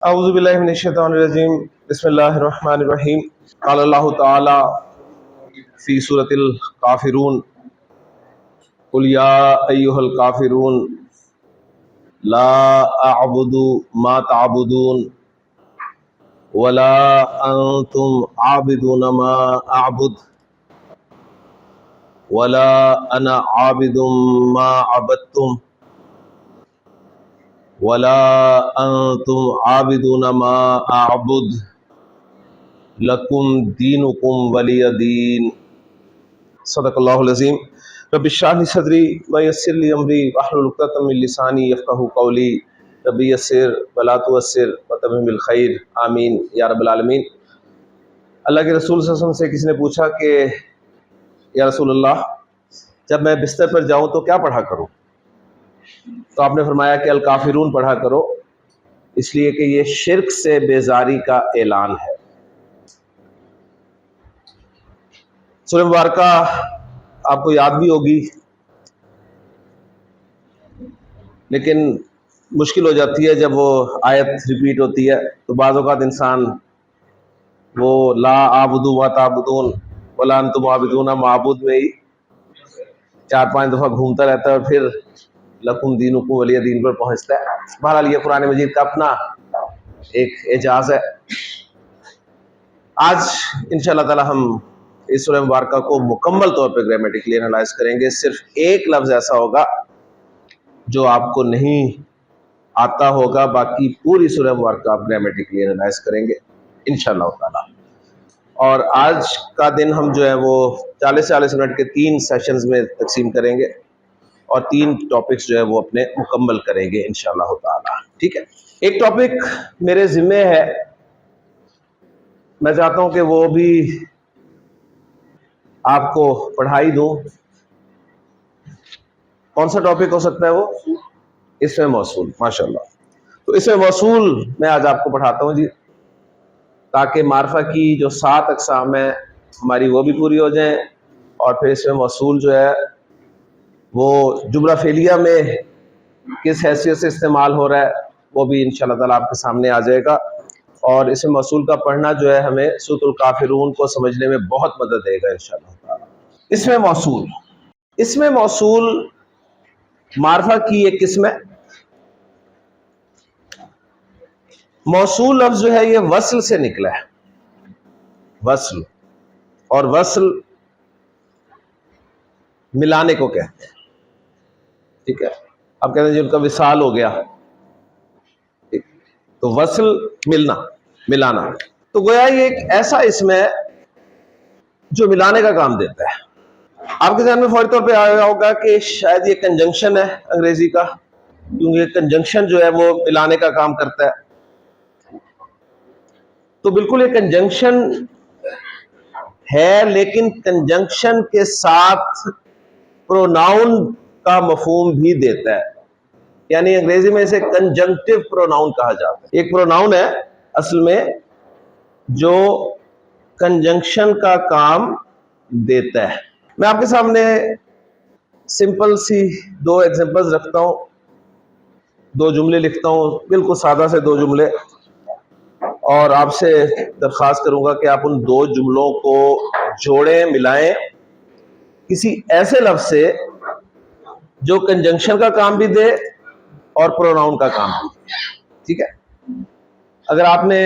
अऊज़ु बिल्लाहि मिनश शैतानिर रजीम बिस्मिल्लाहिर रहमानिर रहीम क़ाल अल्लाहु तआला फ़ी सूरतिल काफ़िरून क़ुल या अय्युहल काफ़िरून ला अअबुदु मा तअबुदून वला अंतुम आबिदून मा अअबुद वला अना आबिदुम मा अबदतुम वला अंतुम आबिदून मा अअबुद लकुम दीनुकुम वलिय दीन। सदक़ल्लाहुल अज़ीम। रब्बि इश्रह ली सदरी व यस्सिर ली अमरी वहलुल उक़दतम मिन लिसानी यफ़क़हू क़ौली रब्बि यस्सिर वला तुअस्सिर वतम्मिम बिल खैर आमीन या रब्बल आलमीन। अल्लाह के रसूल सल्लल्लाहु अलैहि वसल्लम से किसी ने पूछा कि या रसूलल्लाह, जब मैं बिस्तर पर जाऊं तो क्या पढ़ा करूं? तो आपने फरमाया कि अल काफिरून पढ़ा करो, इसलिए कि ये शिर्क से बेजारी का ऐलान है। सूरह मुबारका आपको याद भी होगी, लेकिन मुश्किल हो जाती है जब वो आयत रिपीट होती है। तो बाज़ औक़ात इंसान वो ला आबुदु व ताबुदून वला अंतुम आबिदून माबूद में ही 4-5 दफ़ा घूमता रहता है और फिर लकुम दीनुकुम वलिय दीन पर पहुँचता है। बहरहाल ये कुरान मजीद का अपना एक एजाज़ है। आज इंशाअल्लाह ताला हम इस सूरह मुबारका को मुकम्मल तौर पर ग्रामेटिकली एनालाइज करेंगे। सिर्फ एक लफ्ज़ ऐसा होगा जो आपको नहीं आता होगा, बाकी पूरी सूरह मुबारका आप ग्रामेटिकली एनालाइज करेंगे इंशाअल्लाह ताला। और आज का दिन हम जो है वो 40-40 मिनट के 3 सेशंस में तकसीम करेंगे और 3 टॉपिक्स जो है वो अपने मुकम्मल करेंगे इंशाअल्लाह ताला। ठीक है, एक टॉपिक मेरे ज़िम्मे है, मैं चाहता हूँ कि वो भी आपको पढ़ाई दूँ। कौन सा टॉपिक हो सकता है वो? इसमें मौसूल। माशाअल्लाह। तो इसमें मौसूल मैं आज आपको पढ़ाता हूँ जी, ताकि मार्फा की जो 7 अक़साम है हमारी वो भी पूरी हो जाएं, और फिर इसमें मौसूल जो है वो जुमला फ़ेलिया में किस हैसियत से इस्तेमाल हो रहा है वो भी इंशाअल्लाह ताला आपके सामने आ जाएगा। और इसमें मौसूल का पढ़ना जो है हमें सूरतुल काफ़िरून को समझने में बहुत मदद देगा इंशाअल्लाह ताला। इसमें मौसूल मार्फा की एक किस्म है। मौसूल लफ्ज़ जो है ये वस्ल से निकला है, वस्ल, और वस्ल मिलाने को कहते हैं। ठीक है, आप कहते हैं जी उनका विसाल हो गया, तो वस्ल मिलना, मिलाना। तो गोया ये एक ऐसा इसम है जो मिलाने का काम देता है। आपके ध्यान में फौरी तौर पे आया होगा कि शायद ये कंजंक्शन है अंग्रेजी का, क्योंकि कंजंक्शन जो है वो मिलाने का काम करता है। तो बिल्कुल ये कंजंक्शन है, लेकिन कंजंक्शन के साथ प्रोनाउन का मफहूम भी देता है, यानी अंग्रेजी में इसे कंजंक्टिव प्रोनाउन कहा जाता है। एक प्रोनाउन है असल में जो कंजंक्शन का काम देता है। मैं आपके सामने सिंपल सी 2 एग्जांपल्स रखता हूं, 2 जुमले लिखता हूं, बिल्कुल सादा से 2 जुमले, और आपसे दरख्वास्त करूंगा कि आप उन 2 जुमलों को जोड़ें, मिलाएं किसी ऐसे लफ्ज से जो कंजंक्शन का काम भी दे और प्रोनाउन का काम भी दे। ठीक है, अगर आपने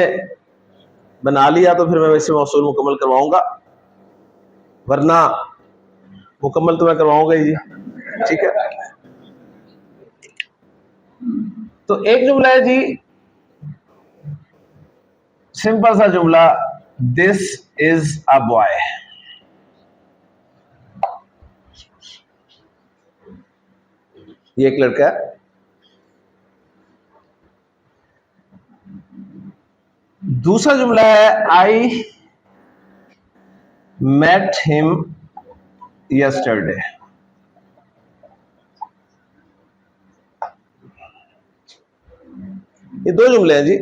बना लिया तो फिर मैं इसमें मौसूल मुकम्मल करवाऊंगा, वरना मुकम्मल तो मैं करवाऊंगा ही जी। ठीक है, तो एक जुमला है जी, सिंपल सा जुमला, दिस इज अ बॉय। ये एक लड़का है। दूसरा जुमला है आई मेट हिम यस्टरडे। ये 2 जुमले हैं जी।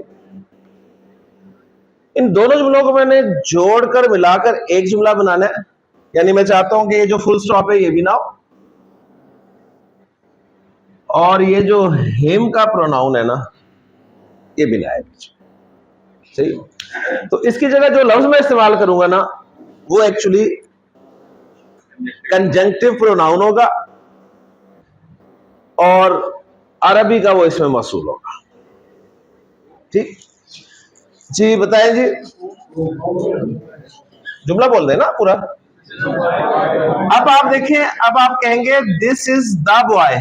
इन दोनों जुमलों को मैंने जोड़कर मिलाकर एक जुमला बनाना है, यानी मैं चाहता हूं कि ये जो फुल स्टॉप है ये भी ना हो, और ये जो हिम का प्रोनाउन है ना ये भी ना है। सही। तो इसकी जगह जो लफ्ज मैं इस्तेमाल करूंगा ना, वो एक्चुअली कंजंक्टिव प्रोनाउन होगा और अरबी का वो इसमें मौसूल होगा। ठीक जी, बताएं जी, जुमला बोल देना पूरा। अब आप देखें, अब आप कहेंगे दिस इज द बॉय,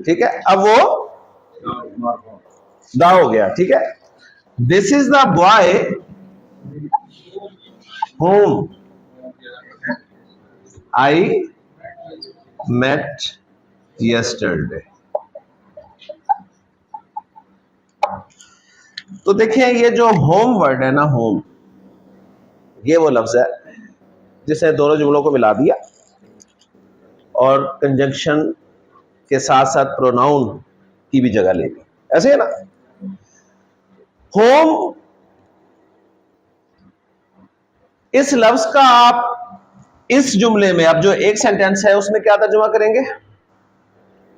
ठीक है, अब वो दा हो गया, ठीक है। This is the boy whom I met yesterday. तो देखिए ये जो होम वर्ड है ना, होम, ये वो लफ्ज है जिसने दोनों जुमलों को मिला दिया और कंजंक्शन के साथ साथ प्रोनाउन की भी जगह ले ली, ऐसे है ना। होम, इस लफ्ज का आप इस जुमले में, अब जो एक सेंटेंस है उसमें क्या तर्जुमा करेंगे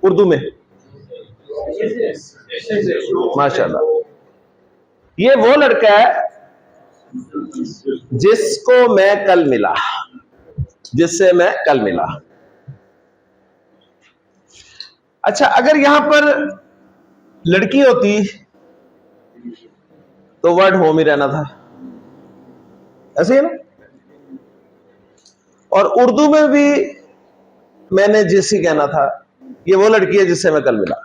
उर्दू में? माशाल्लाह। ये वो लड़का है जिसको मैं कल मिला, जिससे मैं कल मिला। अच्छा, अगर यहां पर लड़की होती तो वर्ड होम ही रहना था, ऐसे है ना। और उर्दू में भी मैंने जिससे कहना था, ये वो लड़की है जिससे मैं कल मिला।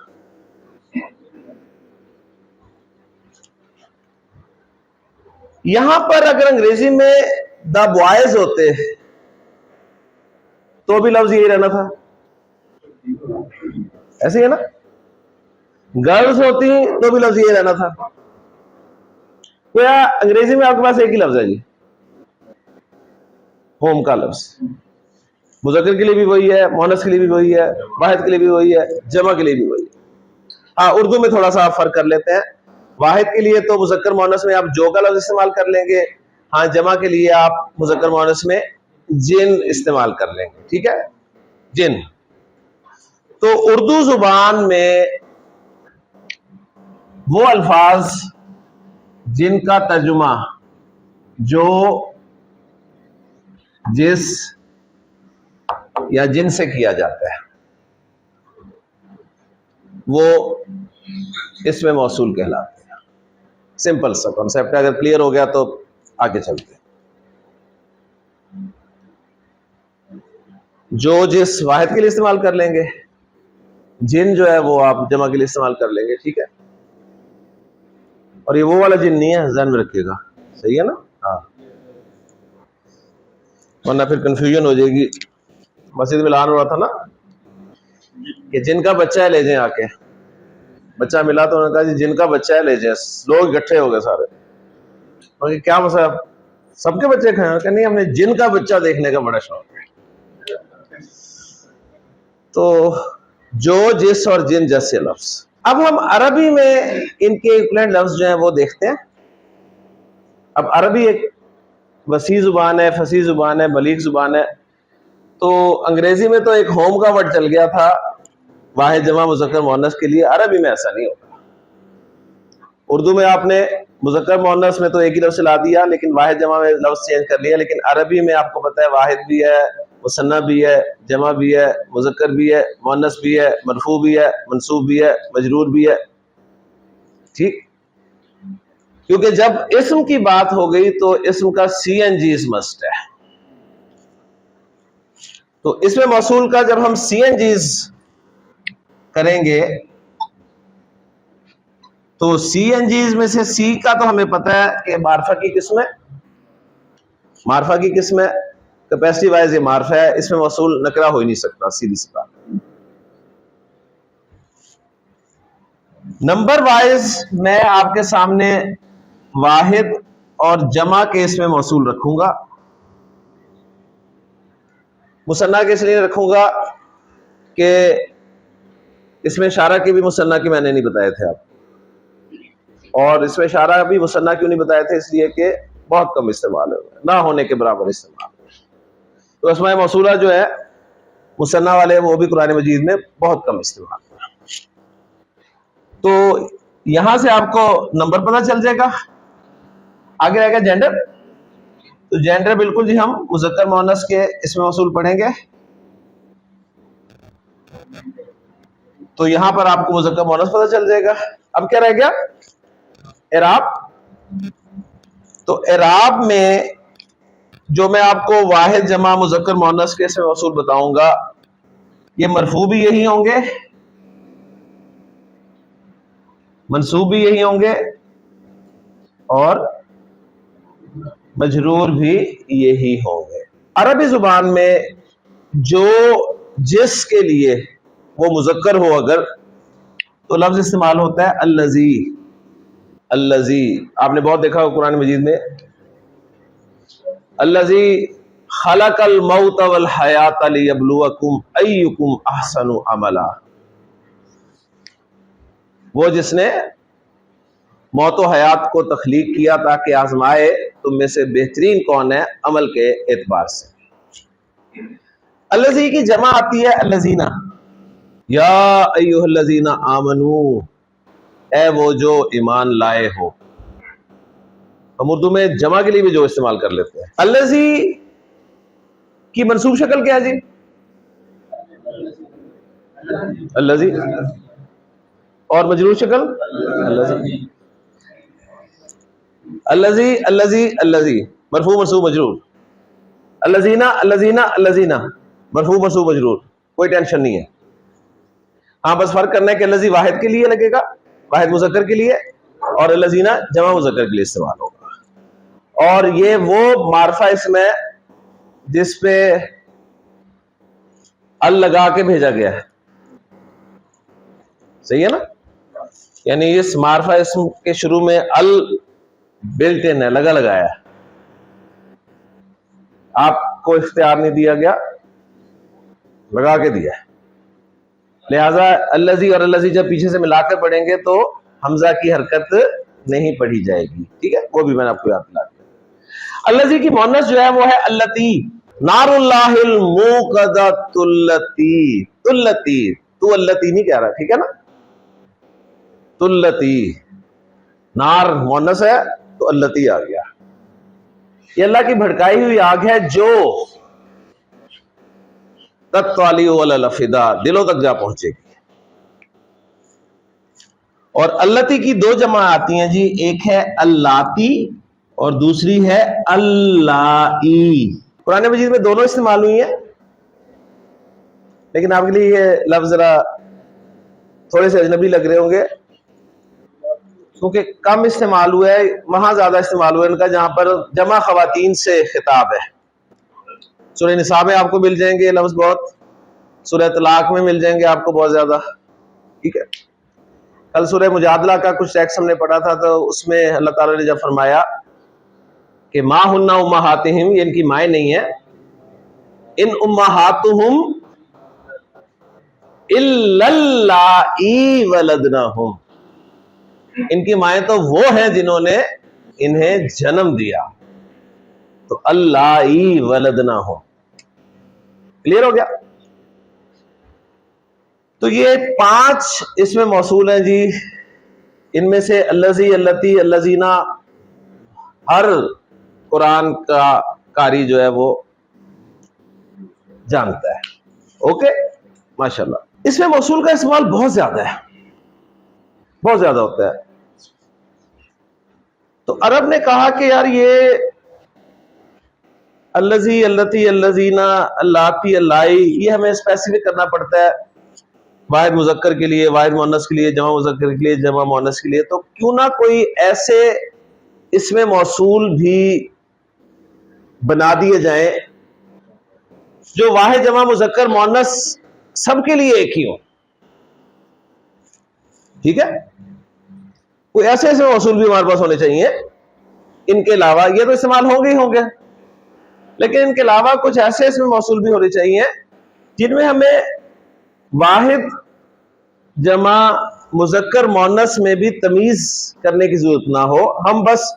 यहां पर अगर अंग्रेजी में द बॉयज होते तो भी लफ्ज यही रहना था, ऐसे है ना। गर्ल्स होती तो भी लफ्ज यही रहना था। तो या अंग्रेजी में आपके पास एक ही लफ्ज है जी, होम का लफ्ज। मुज़क्कर के लिए भी वही है, मुअन्नस के लिए भी वही है, वाहिद के लिए भी वही है, जमा के लिए भी वही है। हाँ, उर्दू में थोड़ा सा आप फर्क कर लेते हैं। वाहिद के लिए तो मुज़क्कर मुअन्नस में आप जो का लफ्ज इस्तेमाल कर लेंगे, हाँ, जमा के लिए आप मुज़क्कर मुअन्नस में जिन इस्तेमाल कर लेंगे, ठीक है, जिन। तो उर्दू जुबान में वो अल्फाज जिनका तर्जुमा जो जिस या जिन से किया जाता है वो इसमें मौसूल कहलाते हैं। सिंपल सा कॉन्सेप्ट है, अगर क्लियर हो गया तो आगे चलते हैं। जो जिस वाहिद के लिए इस्तेमाल कर लेंगे, जिन जो है वो आप जमा के लिए इस्तेमाल कर लेंगे, ठीक है। और ये वो वाला जिन नहीं है, ध्यान में रखिएगा, सही है ना। हाँ, वरना फिर कंफ्यूजन हो जाएगी। मस्जिद में लान हो रहा था ना कि जिनका बच्चा है ले जाए, आके बच्चा मिला तो उन्होंने कहा जी जिनका बच्चा है ले जाए। लोग इकट्ठे हो गए सारे, और क्या मसला, सबके बच्चे खाए? कि नहीं, हमने जिनका बच्चा देखने का बड़ा शौक है। तो जो जिस और जिन जैसे लफ्ज। अब हम अरबी में इनके इक्विवेलेंट लफ्ज जो है वो देखते हैं। अब अरबी एक वसी जुबान है, फसी जुबान है, बलीग जुबान है। तो अंग्रेजी में तो एक होम का वर्ड चल गया था वाहिद जमा मुज़क्कर मुअन्नस के लिए, अरबी में ऐसा नहीं होता। उर्दू में आपने मुज़क्कर मुअन्नस में तो एक ही लफ्ज ला दिया, लेकिन वाहिद जमा में लफ्ज चेंज कर लिया। लेकिन अरबी में आपको पता है वाहिद भी है, मुसन्ना भी है, जमा भी है, मुज़क्कर भी है, मुअन्नस भी है, मरफू भी है, मंसूब भी है, मजरूर भी है, ठीक। क्योंकि जब इस्म की बात हो गई तो इस्म का CNG मस्ट है। तो इसमें मौसूल का जब हम CNG करेंगे तो CNG में से सी का तो हमें पता है कि मार्फा की किस्म है, मार्फा की किस्म है, कैपेसिटी वाइज ये मार्फा है, इसमें मौसूल नकरा हो ही नहीं सकता, सीधी सी बात। नंबर वाइज मैं आपके सामने वाहिद और जमा के इसमें मौसूल रखूंगा। मुसन्ना के इसलिए रखूंगा कि इसमें इशारा के भी मुसन्ना के मैंने नहीं बताए थे आप, और इसमें इशारा भी मुसन्ना क्यों नहीं बताए थे, इसलिए कि बहुत कम इस्तेमाल है, ना होने के बराबर इस्तेमाल। तो अस्माए मौसूला जो है मुसन्ना वाले वो भी कुरान मजीद में बहुत कम इस्तेमाल है। तो यहां से आपको नंबर पता चल जाएगा। आगे रहेगा जेंडर। तो जेंडर बिल्कुल जी हम मुज़क्कर मुअन्नस के इसमें मौसूल पढ़ेंगे। तो यहां पर आपको मुज़क्कर मुअन्नस पता चल जाएगा। अब क्या रह गया? इराब। तो इराब में जो मैं आपको वाहिद जमा मुज़क्कर मुअन्नस के इसमें मौसूल बताऊंगा, ये मरफू भी यही होंगे, मंसूब भी यही होंगे और मजरूर भी यही होंगे। अरबी जुबान में जो जिसके लिए वो मुज़क्कर हो अगर, तो लफ्ज इस्तेमाल होता है अल्लज़ी। अल्लज़ी आपने बहुत देखा हो कुरान मजीद में, अल्लज़ी खलक़ल मौत वल हयात लियब्लुवकुम अय्युकुम अहसनु अमला। वो जिसने मौत व हयात को तख्लीक किया ताकि आजमाए तुम में से बेहतरीन कौन है अमल के एतबार से। अल्लज़ी की जमा आती है अल्लज़ीना। या अय्युहल्लज़ीना आमनू, ए वो जो ईमान लाए हो। हम उर्दू में जमा के लिए भी जो इस्तेमाल कर लेते हैं। अल्लज़ी की मंसूब शक्ल क्या है जी? अल्लज़ी। और मजरूर शक्ल अल्लज़ी। अल्लज़ी अल्लज़ी अल्लज़ी, मरफू मंसूब मजरूर। अल्लज़ीना अल्लज़ीना अल्लज़ीना, मरफू मंसूब मजरूर, कोई टेंशन नहीं है। हाँ, बस फर्क करना है कि अल्लज़ी वाहिद के लिए लगेगा, वाहिद मुज़क्कर के लिए, और अल्लज़ीना जमा मुज़क्कर के लिए इस्तेमाल होगा। और ये वो मार्फा इसमें जिस पे अल लगा के भेजा गया है, सही है ना? यानी इस मार्फा इसम के शुरू में अल बिल्ट इन है, लगा लगाया है, आपको इख्तियार नहीं दिया गया, लगा के दिया है। लिहाजा अल्लज़ी और अल्लज़ी जब पीछे से मिलाकर पढ़ेंगे तो हमजा की हरकत नहीं पढ़ी जाएगी, ठीक है? वो भी मैंने आपको याद दिला दिया। अल्लज़ी की मुअन्नस जो है वो है अल्लती। नारुल्लाहिल मुक़दतुल्लती, तुल्लती, तू अल्लती नहीं कह रहा, ठीक है ना? तुल्लती, नार मुअन्नस है तो अल्लती आ गया। ये अल्लाह की भड़काई हुई आग है जो तत्वाली वल अफिदा, दिलों तक जा पहुंचेगी। और अल्लती की दो जमा आती हैं जी, एक है अल्लाती और दूसरी है अल्लाई। कुरान मजीद में दोनों इस्तेमाल हुई है, लेकिन आपके लिए ये लफ्ज जरा थोड़े से अजनबी लग रहे होंगे क्योंकि कम इस्तेमाल हुआ है, वहां ज्यादा इस्तेमाल हुआ है इनका जहां पर जमा खवातीन से खिताब है। सूरह निसा में आपको मिल जाएंगे लफ्ज बहुत, सूरह तलाक में मिल जाएंगे आपको बहुत ज्यादा, ठीक है? कल सूरह मुजादला का कुछ टेक्स्ट हमने पढ़ा था, तो उसमें अल्लाह ताला ने जब फरमाया कि मा हुन्ना उम्महातिहिम, ये इनकी माएँ नहीं है, इन उम्महातुहुम इल्लल्लाई वलदनहुम, इनकी माएँ तो वो हैं जिन्होंने इन्हें जन्म दिया। तो अल्लाई वलदनहुम, क्लियर हो गया? तो ये 5 इसमें मौसूल हैं जी। इनमें से अल्लज़ी, अल्लती, अल्लज़ीना हर कुरान का कारी जो है वो जानता है। ओके, माशाल्लाह। इसमें मौसूल का इस्तेमाल बहुत ज्यादा है, बहुत ज्यादा होता है। तो अरब ने कहा कि यार ये अल्लज़ी, अल्लती, अल्लज़ीना, अल्लाती, अल्लाई, ये हमें स्पेसिफिक करना पड़ता है वाहिद मुज़क्कर के लिए, वाहिद मुअन्नस के लिए, जमा मुज़क्कर के लिए, जमा मुअन्नस के लिए। तो क्यों ना कोई ऐसे इसमें मौसूल भी बना दिए जाए जो वाहिद जमा मुज़क्कर मुअन्नस सबके लिए एक ही हो, ठीक है? कोई ऐसे ऐसे मौसूल भी हमारे पास होने चाहिए, इनके अलावा ये तो इस्तेमाल होंगे ही होंगे, लेकिन इनके अलावा कुछ ऐसे इसमें मौसूल भी होने चाहिए जिनमें हमें वाहिद जमा मुज़क्कर मुअन्नस में भी तमीज करने की जरूरत ना हो। हम बस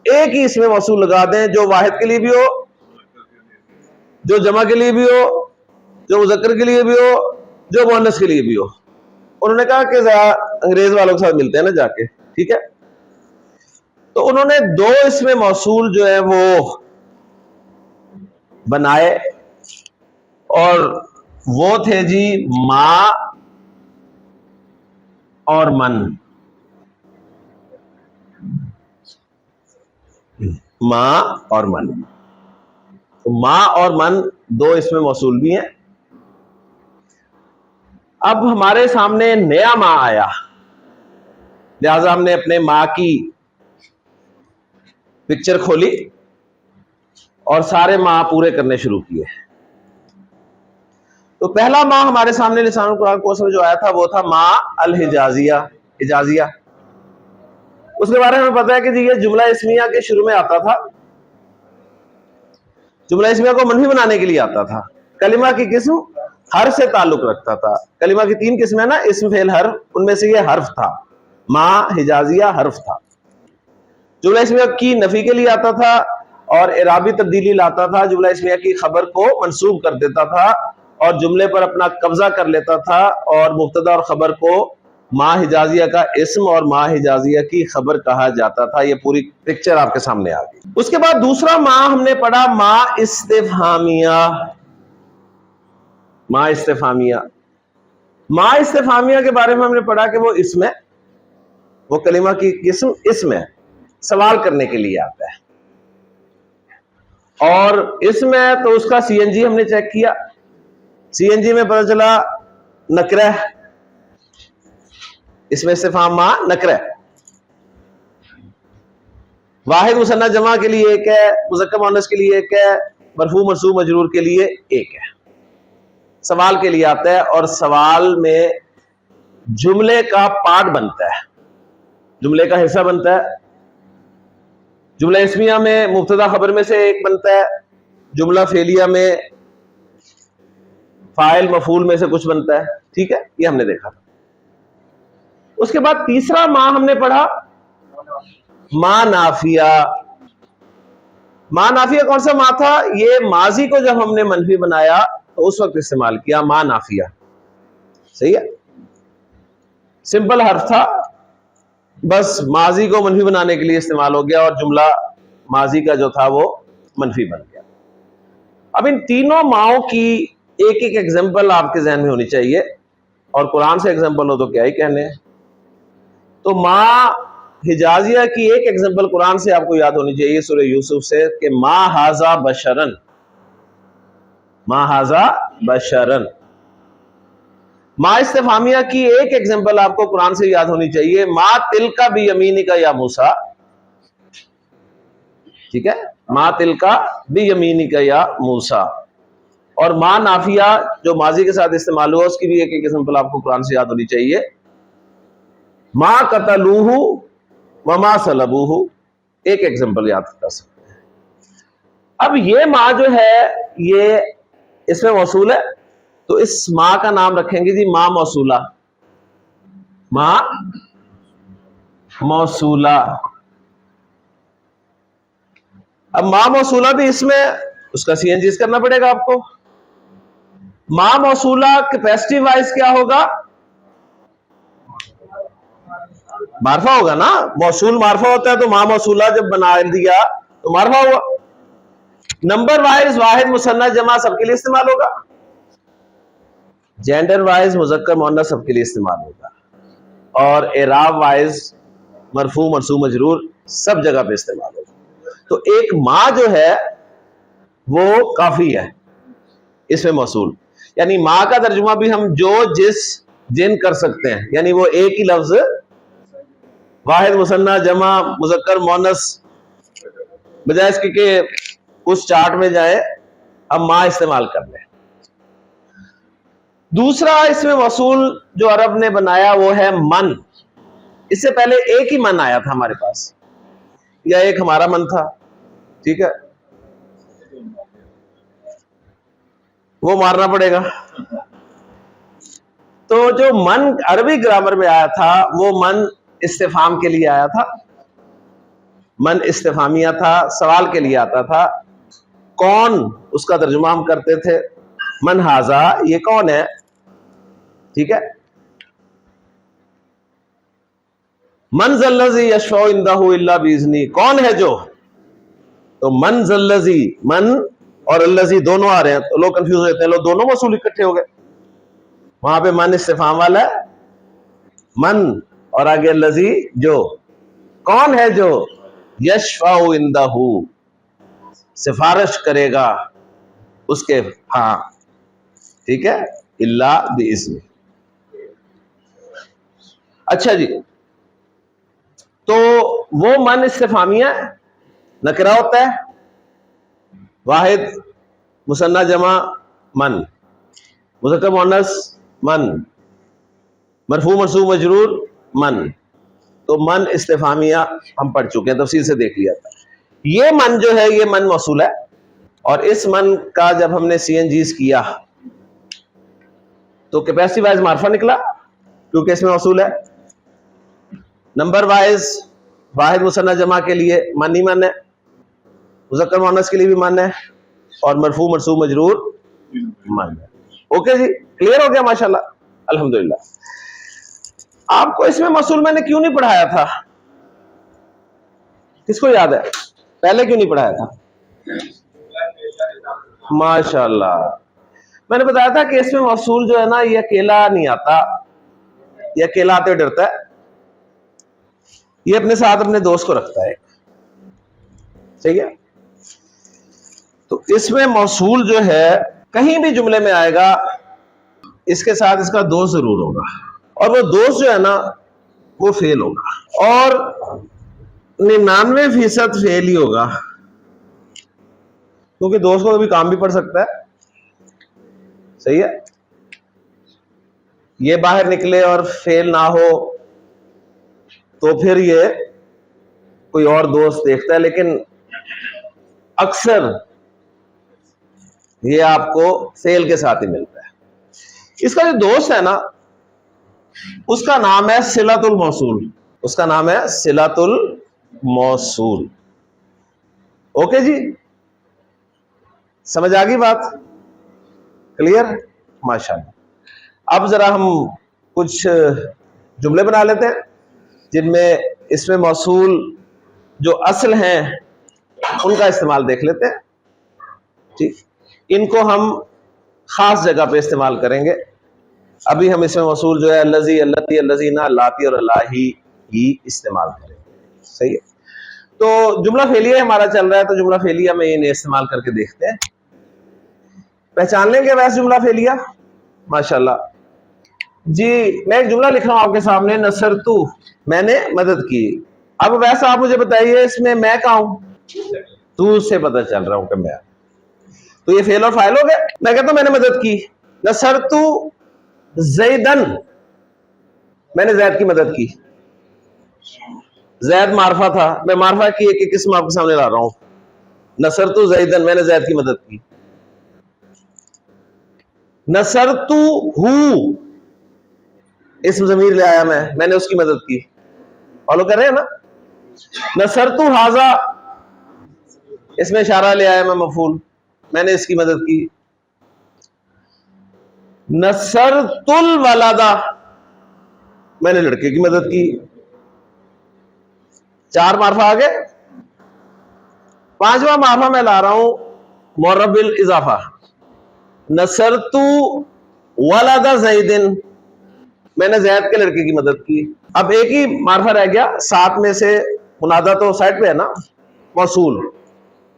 एक ही इसमें मौसूल लगा दें जो वाहिद के लिए भी हो, जो जमा के लिए भी हो, जो मुज़क्कर के लिए भी हो, जो मुअन्नस के लिए भी हो। उन्होंने कहा कि जरा अंग्रेज वालों के साथ मिलते हैं ना जाके, ठीक है। तो उन्होंने दो इसमें मौसूल जो है वो बनाए, और वो थे जी मां और मन। मां और मन, तो मां और मन दो इसमें मौसूल भी हैं। अब हमारे सामने नया मां आया, लिहाजा हमने अपने मां की पिक्चर खोली और सारे मां पूरे करने शुरू किए। तो पहला मां हमारे सामने लिसानुल कुरान कोर्स में जो आया था वो था मां अल हिजाजिया, हिजाजिया। उसके बारे में पता है कि जी ये जुमला इस्मिया के शुरू में आता था, जुमला इस्मिया को मनफी बनाने के लिए आता था। कलिमा की किस्म हर्फ से ताल्लुक रखता था। कलिमा की तीन किस्में ना, इस्म फेल हर्फ, उनमें से ये हर्फ था, मां हिजाजिया हर्फ था। जुमला इस्मिया की नफी के लिए आता था और इराबी तब्दीली लाता था, जुमला इस्मिया की खबर को मंसूब कर देता था और जुमले पर अपना कब्जा कर लेता था, और मुब्तदा और खबर को मां हिजाजिया का इस्म और मां हिजाजिया की खबर कहा जाता था। ये पूरी पिक्चर आपके सामने आ गई। उसके बाद दूसरा मां हमने पढ़ा मां इस्तिफहामिया। मां इस्तिफहामिया, मां इस्तिफहामिया के बारे में हमने पढ़ा कि वो इसमें, वो कलिमा की किस्म इसमें सवाल करने के लिए आता है, और इसमें तो उसका सीएनजी हमने चेक किया, सीएनजी में पता चला नकरा है, इसमें इस्तिफहाम मां नकरा है। वाहिद मुसन्ना जमा के लिए एक है, मुज़क्कर मुअन्नस के लिए एक है, मरफू मरसूब मजरूर के लिए एक है। सवाल के लिए आता है और सवाल में जुमले का पार्ट बनता है, जुमले का हिस्सा बनता है। जुमला इस्मिया में मुब्तदा खबर में से एक बनता है, जुमला फेलिया में फाइल मफूल में से कुछ बनता है, ठीक है, ये हमने देखा था। उसके बाद तीसरा मां हमने पढ़ा मां नाफिया। मां नाफिया कौन सा मां था? ये माजी को जब हमने मनफी बनाया तो उस वक्त इस्तेमाल किया मां नाफिया, सही है, सिंपल हर्फ था, बस माजी को मनफी बनाने के लिए इस्तेमाल हो गया और जुमला माजी का जो था वो मनफी बन गया। अब इन तीनों माओं की एक एक एग्जाम्पल आपके जहन में होनी चाहिए, और कुरान से एग्जाम्पल हो तो क्या ही कहने। तो मां हिजाजिया की एक एग्जाम्पल कुरान से आपको याद होनी चाहिए, सूरह यूसुफ से, कि मां हाजा बशरन, मां हाजा बशरन। मां इस्तिफहामिया की एक एग्जाम्पल आपको कुरान से याद होनी चाहिए, मां तिलका भी यमीनी का या मूसा, ठीक है, मां तिलका भी यमीनी का या मूसा। और मां नाफिया जो माजी के साथ इस्तेमाल हुआ उसकी भी एक एक एग्जाम्पल आपको कुरान से याद होनी चाहिए, मां कतलूहु व मां सलबूहु, एक एग्जाम्पल याद कर सकते हैं। अब ये मां जो है ये इसमें मौसूल है, तो इस मां का नाम रखेंगे जी मां मौसूला, मां मौसूला। अब मां मौसूला भी इसमें, उसका सीएनजी करना पड़ेगा आपको। मां मौसूला कैपेसिटी वाइज क्या होगा? मारफा होगा ना, मौसूल मारफा होता है, तो मां मौसूला जब बना दिया तो मारफा हुआ। नंबर वाइज वाहिद मुसन्ना जमा सबके लिए इस्तेमाल होगा, जेंडर वाइज मुज़क्कर मुअन्नस सबके लिए इस्तेमाल होगा, और एराब वाइज मरफू मरसूब मजरूर सब जगह पे इस्तेमाल होगा। तो एक मां जो है वो काफी है इसमें मौसूल, यानी मां का तर्जुमा भी हम जो जिस जिन कर सकते हैं, यानी वो एक ही लफ्ज वाहिद मुसन्ना जमा मुज़क्कर मुअन्नस, बजाय इसके कि उस चार्ट में जाए हम मां इस्तेमाल कर लें। दूसरा इसमें मौसूल जो अरब ने बनाया वो है मन। इससे पहले एक ही मन आया था हमारे पास, या एक हमारा मन था, ठीक है, वो मारना पड़ेगा। तो जो मन अरबी ग्रामर में आया था वो मन इस्तिफाम के लिए आया था, मन इस्तिफामिया था, सवाल के लिए आता था। कौन, उसका तर्जुमा हम करते थे मन हाजा, ये कौन है, ठीक है। मन ज़ल्लज़ी यशफ़अउ इंदहु इल्ला बिइज़्नी, कौन है जो, तो मन ज़ल्लज़ी, मन और अल्लज़ी दोनों आ रहे हैं तो लोग कंफ्यूज रहते हैं, लोग दोनों मौसूल इकट्ठे हो गए। वहां पे मन इस्तिफाम वाला है, मन और आगे अल्लज़ी जो, कौन है जो, यशफ़अउ इंदहु, सिफारिश करेगा उसके, हाँ ठीक है, इल्ला बिइज़्नी। अच्छा जी, तो वो मन इस्तिफामिया नकरा होता है, वाहिद मुसन्ना जमा मन, मुज़क्कर मुअन्नस मन, मरफू मरसूब मजरूर मन। तो मन इस्तिफामिया हम पढ़ चुके हैं, तफसील से देख लिया था। ये मन जो है ये मन मौसूल है, और इस मन का जब हमने CNGs किया तो कैपेसिटी वाइज मार्फा निकला क्योंकि इसमें मौसूल है। नंबर वाइज वाहिद मुसन्ना जमा के लिए मन ही मन है, मुज़क्कर मुअन्नस के लिए भी मन है, और मरफू मरसूब मजरूर मन है। ओके जी, क्लियर हो गया माशाल्लाह, अल्हम्दुलिल्लाह। आपको इसमें मौसूल मैंने क्यों नहीं पढ़ाया था, किसको याद है, पहले क्यों नहीं पढ़ाया था? माशाल्लाह, मैंने बताया था कि इसमें मौसूल जो है ना ये अकेला नहीं आता, ये अकेला आते डरता है, ये अपने साथ अपने दोस्त को रखता है, सही है। तो इसमें मौसूल जो है कहीं भी जुमले में आएगा इसके साथ इसका दोस्त जरूर होगा, और वो दोस्त जो है ना वो फेल होगा, और 99% फेल ही होगा, क्योंकि दोस्त को कभी काम भी पड़ सकता है, सही है। ये बाहर निकले और फेल ना हो तो फिर ये कोई और दोस्त देखता है, लेकिन अक्सर ये आपको फेल के साथ ही मिलता है। इसका जो दोस्त है ना उसका नाम है सिलतुल मौसूल, उसका नाम है सिलतुल मौसूल। ओके जी, समझ आ गई बात, क्लियर, माशाल्लाह। अब जरा हम कुछ जुमले बना लेते हैं जिनमें इसमें मौसूल जो असल हैं उनका इस्तेमाल देख लेते हैं, ठीक। इनको हम खास जगह पे इस्तेमाल करेंगे। अभी हम इसमें मौसूल जो है अल्लज़ी, अल्लती, अल्लज़ीना, अल्लाती और अल्लाही ही इस्तेमाल करेंगे, सही है। तो जुमला फेलिया हमारा चल रहा है, तो जुमला फेलिया में इन्हें इस्तेमाल करके देखते हैं, पहचान लेंगे वैसे जुमला फेलिया, माशाल्लाह जी। मैं एक जुमला लिख रहा हूं आपके सामने, नसरतु, मैंने मदद की। अब वैसा आप मुझे बताइए इसमें मैं कहाँ हूं, तू से पता चल रहा हूं कि मैं, तो ये फेल और फाइल हो गया। मैं कहता हूं मैंने मदद की, नसरतु ज़ैदन, मैंने जैद की मदद की। जैद मारफा था, मैं मारफा की एक किस्म आपके सामने ला रहा हूं, नसरतु ज़ैदन, मैंने जैद की मदद की। नसरतु हु, इसम ज़मीर ले आया मैंने उसकी मदद की, फॉलो कर रहे हैं ना। नसरतु हाजा, इसमें इशारा ले आया मैं मफूल, मैंने इसकी मदद की। नसरतुल वलादा, मैंने लड़के की मदद की। 4 मार्फा आ गए। 5वां मार्फा मैं ला रहा हूं मुरब्बिल इजाफा, नसरतु वलादा ज़ैदिन, मैंने जैद के लड़के की मदद की। अब एक ही मार्फा रह गया, 7 में से मुनादा तो साइड पे है ना, मौसूल,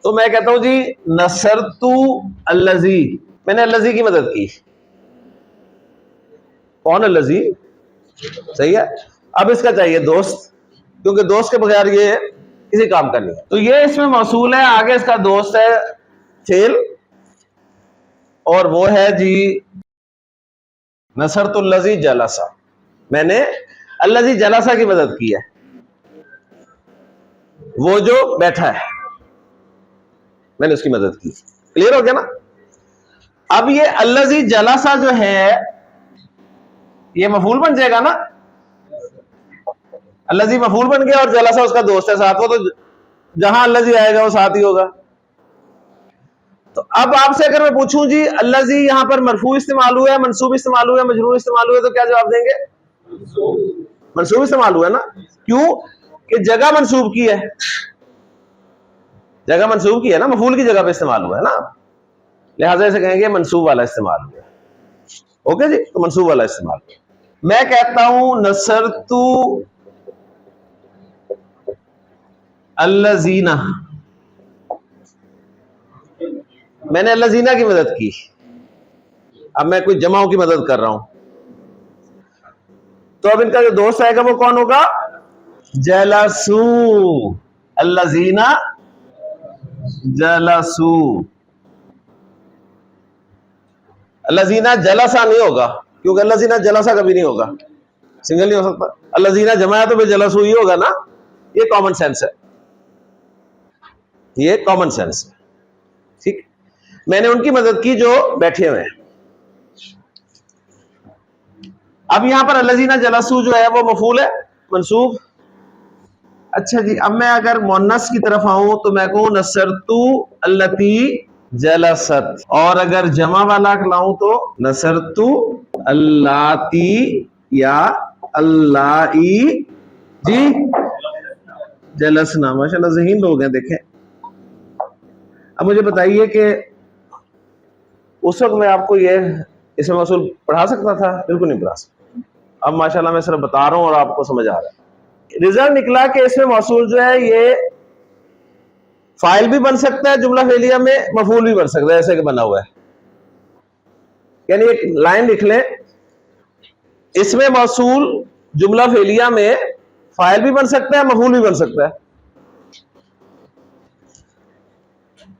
तो मैं कहता हूं जी नसरतु अल्लज़ी, मैंने अल्लज़ी की मदद की। कौन अल्लज़ी, सही है। अब इसका चाहिए दोस्त, क्योंकि दोस्त के बगैर ये किसी काम का नहीं है, तो ये इसमें मौसूल है, आगे इसका दोस्त है फेल, और वो है जी नसरतुल्लज़ी जलसा, मैंने अल्लज़ी जलसा की मदद की है, वो जो बैठा है मैंने उसकी मदद की। क्लियर हो गया ना। अब ये अल्लज़ी जलसा जो है ये मफूल बन जाएगा ना, अल्लज़ी मफूल बन गया और जलसा उसका दोस्त है साथ, वो तो जहां अल्लज़ी आएगा वो साथ ही होगा। तो अब आपसे अगर मैं पूछूं जी अल्लज़ी यहां पर मरफू इस्तेमाल हुआ है, मंसूब इस्तेमाल हुआ है, मजरूर इस्तेमाल हुआ है, तो क्या जवाब देंगे? मंसूब इस्तेमाल हुआ है ना, क्यों कि जगह मंसूब की है, जगह मंसूब की है ना, मफूल की जगह पे इस्तेमाल हुआ है ना, लिहाजा इसे कहेंगे मंसूब वाला इस्तेमाल हुआ। ओके जी, तो मंसूब वाला इस्तेमाल। मैं कहता हूं नसरतु अल्लज़ीना, मैंने अल्लज़ीना की मदद की। अब मैं कोई जमाओं की मदद कर रहा हूं, तो अब इनका जो दोस्त आएगा वो कौन होगा? जलसू, अल्लज़ीना जलसू। अल्लज़ीना जलसा नहीं होगा, क्योंकि अल्लज़ीना जलसा कभी नहीं होगा, सिंगल नहीं हो सकता। अल्लज़ीना जमाया तो फिर जलसू ही होगा ना, ये कॉमन सेंस है, ये कॉमन सेंस है। ठीक, मैंने उनकी मदद की जो बैठे हुए हैं। अब यहां पर अल्लज़ीना जलसू जो है वो मफूल है मंसूब। अच्छा जी, अब मैं अगर मुन्नस की तरफ आऊं तो मैं कहूं नसरतु अल्लती जलसत, और अगर जमा वाला लाऊं तो नसरतु अल्लाती या अल्लाई जी जलसना। माशाल्लाह ज़हीन लोग हैं, देखें। अब मुझे बताइए कि उस वक्त मैं आपको ये इसमें मसूल पढ़ा सकता था? बिल्कुल नहीं पढ़ा सकता। अब माशाल्लाह मैं सिर्फ बता रहा हूं और आपको समझ आ रहा है। रिजल्ट निकला कि इसमें मौसूल जो है ये फाइल भी बन सकता है जुमला फेलिया में, मफूल भी बन सकता है, ऐसे कि बना हुआ है। यानी एक लाइन लिख लें, इसमें मौसूल जुमला फेलिया में फाइल भी बन सकता है, मफूल भी बन सकता है।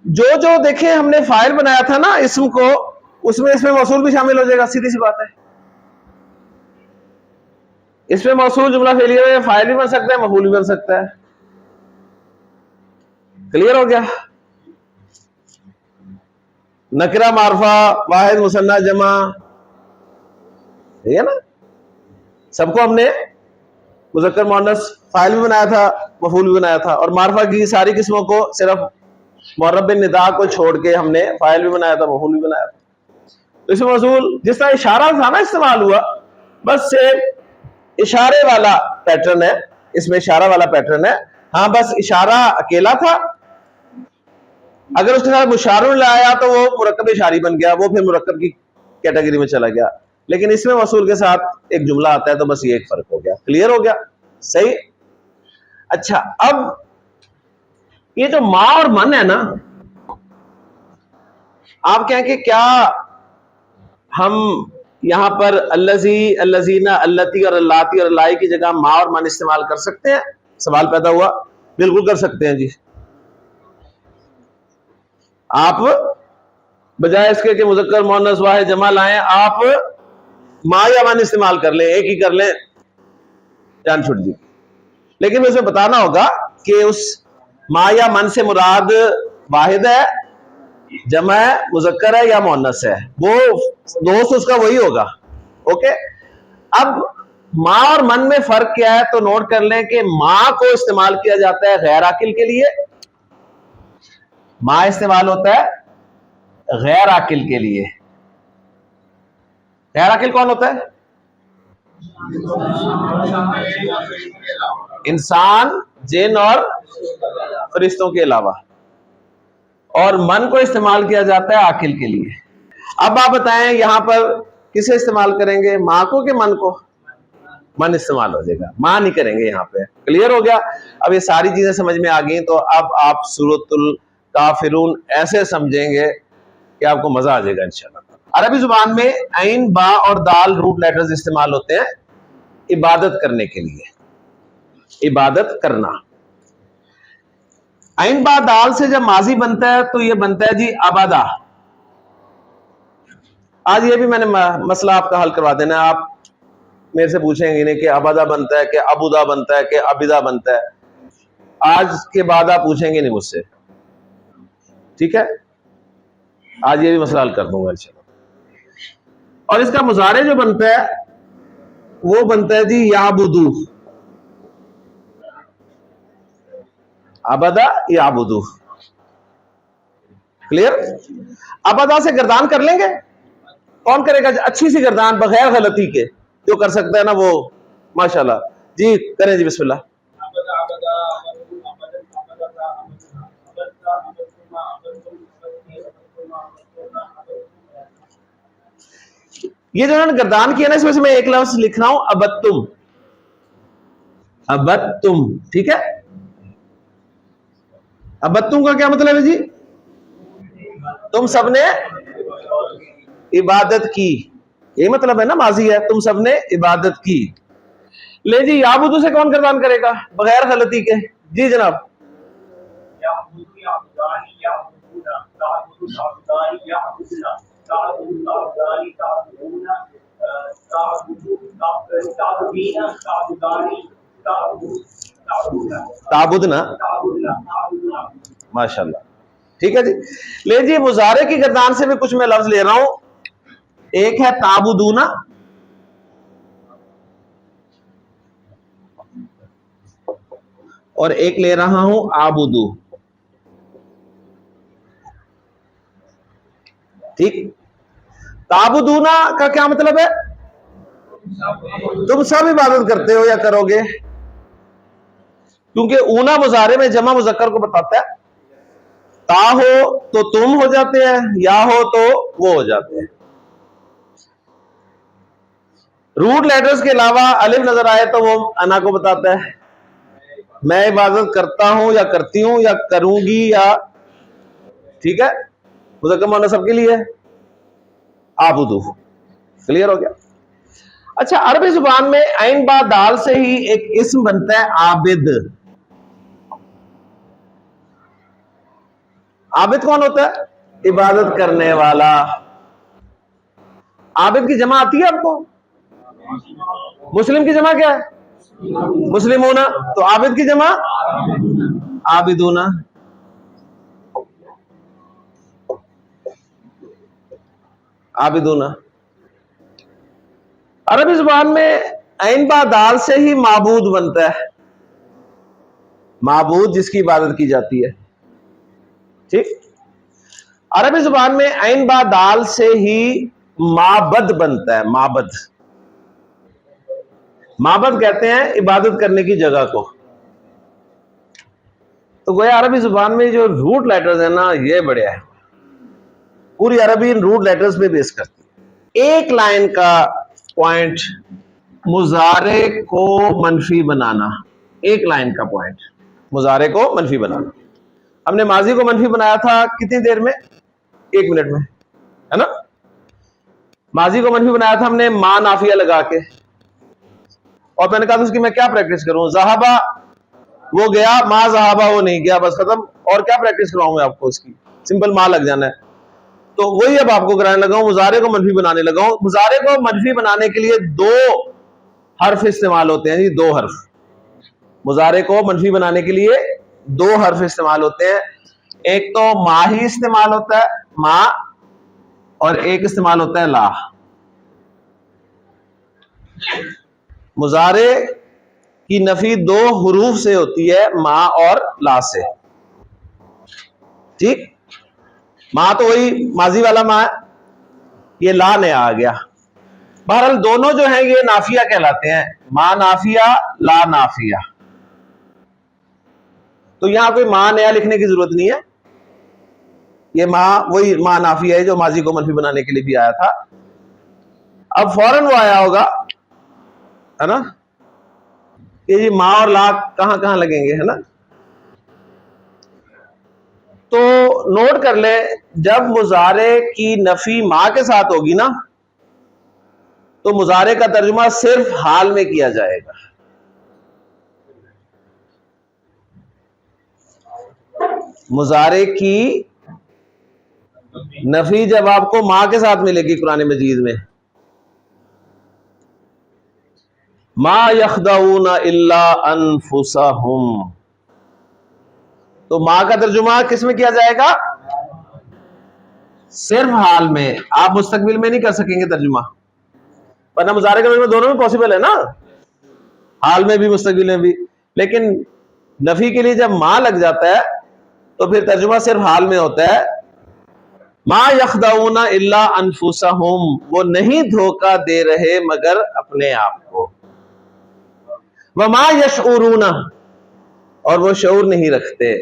जो जो देखें हमने फाइल बनाया था ना इसम को, उसमें इसमें मौसूल भी शामिल हो जाएगा, सीधी सी बात है। इसमें मौसूल जुमला फेलिया में फाइल भी बन सकता है, मफूल भी बन सकता है। क्लियर हो गया? नकरा मारफा वाहिद मुसन्ना जमा, ठीक है ना। सबको हमने मुज़क्कर मुअन्नस फाइल भी बनाया था, मफूल भी बनाया था, और मारफा की सारी किस्मों को सिर्फ मुअर्रब बिन निदा को छोड़ के हमने फाइल भी बनाया था, मफूल भी बनाया था। तो इसमें मौसूल जिस तरह इशारा था ना इस्तेमाल हुआ, बस से इशारे वाला पैटर्न है, इसमें इशारा वाला पैटर्न है। हाँ, बस इशारा अकेला था, अगर उसके साथ मुशारुन लाया तो वो मुरक्कब इशारी बन गया, वो फिर मुरक्कब की कैटेगरी में चला गया। लेकिन इसमें मौसूल के साथ एक जुमला आता है, तो बस ये एक फर्क हो गया। क्लियर हो गया? सही। अच्छा, अब ये जो माँ और मन है ना, आप कहें कि क्या हम यहां पर अल्लज़ी, अल्लज़ीना, अल्लती और अल्लाती और अल्लाई की जगह माँ और मन इस्तेमाल कर सकते हैं? सवाल पैदा हुआ। बिल्कुल कर सकते हैं जी। आप बजाय इसके कि मुज़क्कर मुअन्नस वाहिद जमा लाएं, आप माँ या मन इस्तेमाल कर लें, एक ही कर लें, जान छुट जी। लेकिन उसे बताना होगा कि उस माँ या मन से मुराद वाहिद है, जमा है, मुज़क्कर है या मुअन्नस है, वो दोस्त उसका वही होगा। ओके, अब माँ और मन में फर्क क्या है? तो नोट कर लें कि माँ को इस्तेमाल किया जाता है गैर आकिल के लिए, माँ इस्तेमाल होता है गैर आकिल के लिए। गैर आकिल कौन होता है? इंसान, जिन और फरिश्तों के अलावा। और मन को इस्तेमाल किया जाता है आकिल के लिए। अब आप बताएं यहां पर किसे इस्तेमाल करेंगे, माँ को कि मन को? मन इस्तेमाल हो जाएगा, माँ नहीं करेंगे यहां पे। क्लियर हो गया? अब ये सारी चीजें समझ में आ गई, तो अब आप सूरतुल काफिरून ऐसे समझेंगे कि आपको मजा आ जाएगा इंशाल्लाह। अरबी जुबान में ऐन, बा और दाल रूट लेटर्स इस्तेमाल होते हैं इबादत करने के लिए, इबादत करना। ऐन बा दाल से जब माजी बनता है तो ये बनता है जी अबादा। आज ये भी मैंने मसला आपका हल करवा देना। आप मेरे से पूछेंगे नहीं कि अबादा बनता है कि अबुदा बनता है कि अबिदा बनता है, आज के बाद आप पूछेंगे नहीं मुझसे, ठीक है? आज ये भी मसला हल कर दूंगा इंशाल्लाह। और इसका मुजारे जो बनता है वो बनता है जी याबुदू, अबदा याबुदू। क्लियर? अबदा से गर्दान कर लेंगे, कौन करेगा? अच्छी सी गर्दान बगैर गलती के जो कर सकता है ना वो माशाल्लाह जी करें जी, बिस्मिल्लाह। ये जो उन्होंने गर्दान किया ना, इसमें से मैं एक लफ्ज लिख रहा हूं, अबत्तुम। अबत्तुम, ठीक है। अबत्तुम का क्या मतलब है जी? तुम सबने इबादत की, ये मतलब है ना, माजी है, तुम सबने इबादत की। ले जी, याबुदू से कौन गर्दान करेगा बगैर गलती के? जी जनाब। ताबुदना, माशाल्लाह, ठीक है जी। ले जी, मुजारे की गर्दान से भी कुछ मैं लफ्ज ले रहा हूं। एक है ताबुदूना, और एक ले रहा हूं आबुदू। ठीक। ताबुदूना का क्या मतलब है? तुम सब इबादत करते हो या करोगे, क्योंकि ऊना मुजारे में जमा मुजक्कर को बताता है। ता हो तो तुम हो जाते हैं, या हो तो वो हो जाते हैं। रूट लेटर्स के अलावा अलिफ नजर आए तो वो अना को बताता है। मैं इबादत करता हूं या करती हूं या करूंगी, या, ठीक है, मुज़क्कर मुअन्नस सबके लिए है। आबुदू, क्लियर हो गया। अच्छा, अरबी जुबान में ऐन बा दाल से ही एक इस्म बनता है आबिद। आबिद कौन होता है? इबादत करने वाला। आबिद की जमा आती है आपको? मुस्लिम की जमा क्या है? मुस्लिमूना। तो आबिद की जमा आबिदूना। आबिदूना। अरबी जुबान में ऐन बा दाल से ही माबूद बनता है। माबूद जिसकी इबादत की जाती है, ठीक। अरबी जुबान में ऐन बा दाल से ही माबद बनता है। माबद, माबद कहते हैं इबादत करने की जगह को। तो गोया अरबी जुबान में जो रूट लेटर्स है ना, ये बढ़िया है। पूरी अरबी इन रूट लेटर्स पे बेस करती है। एक लाइन का पॉइंट, मुजारे को मनफी बनाना। एक लाइन का पॉइंट, मुजारे को मनफी बनाना। हमने माजी को मनफी बनाया था कितनी देर में? 1 मिनट में, है ना। माजी को मनफी बनाया था हमने मा नाफिया लगा के, और मैंने कहा था उसकी मैं क्या प्रैक्टिस करूं? ज़हाबा वो गया, मा ज़हाबा वो नहीं गया, बस खत्म। और क्या प्रैक्टिस कराऊं मैं आपको? उसकी सिंपल मा लग जाना है। तो वही अब आपको कराने लगा हूं, मुजारे को मनफी बनाने लगा हूं। मुजारे को मनफी बनाने के लिए 2 हर्फ इस्तेमाल होते हैं जी, 2 हर्फ। मुजारे को मनफी बनाने के लिए 2 हर्फ इस्तेमाल होते हैं। एक तो मा ही इस्तेमाल होता है, मा, और एक इस्तेमाल होता है ला। मुजारे की नफी 2 हुरूफ से होती है, मा और ला से, ठीक। मा तो वही माजी वाला मा है, ये ला नया आ गया। बहरहाल दोनों जो हैं ये नाफिया कहलाते हैं, मा नाफिया, ला नाफिया। तो यहां कोई मा नया लिखने की जरूरत नहीं है, ये मा वही मा नाफिया है जो माजी को मनफी बनाने के लिए भी आया था। अब फौरन वो आया होगा, है ना, ये जी मा और ला कहां कहां लगेंगे, है ना। तो नोट कर ले, जब मुजारे की नफी मा के साथ होगी ना, तो मुजारे का तर्जुमा सिर्फ हाल में किया जाएगा। मुजारे की नफी जब आपको मा के साथ मिलेगी कुरान मजीद में, मा यखदऊना इल्ला अनफुसहुम, तो मा का तर्जुमा किस में किया जाएगा? सिर्फ हाल में। आप मुस्तकबिल में नहीं कर सकेंगे तर्जुमा, वरना मुजारे का तर्जुमा दोनों में पॉसिबल है ना, हाल में भी मुस्तकबिल में भी। लेकिन नफी के लिए जब मा लग जाता है तो फिर तर्जुमा सिर्फ हाल में होता है। मा यखदऊना इल्ला अनफुसहुम, वो नहीं धोखा दे रहे मगर अपने आप को। वमा यशऊरूना, और वो शऊर नहीं रखते।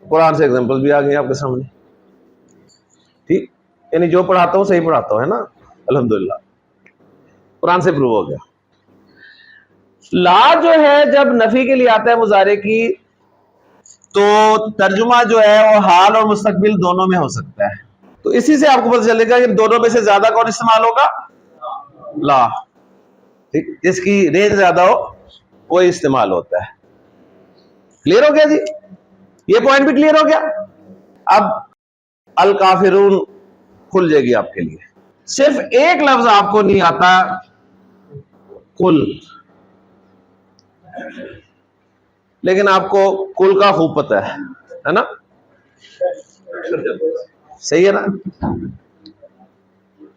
कुरान से एग्जांपल भी आ गई आपके सामने। ठीक, यानी जो पढ़ाता हूं सही पढ़ाता हूं, है ना, अल्हम्दुलिल्लाह, कुरान से प्रूव हो गया। ला जो है जब नफी के लिए आता है मुजारे की, तो तर्जुमा जो है वो हाल और मुस्तकबिल दोनों में हो सकता है। तो इसी से आपको पता चलेगा कि दोनों में से ज्यादा कौन इस्तेमाल होगा, ला। ठीक, जिसकी रेंज ज्यादा हो वो इस्तेमाल होता है। क्लियर हो गया जी, ये पॉइंट भी क्लियर हो गया। अब अल काफिरून खुल जाएगी आपके लिए। सिर्फ एक लफ्ज आपको नहीं आता, कुल, लेकिन आपको कुल का खूब पता है ना, सही है ना।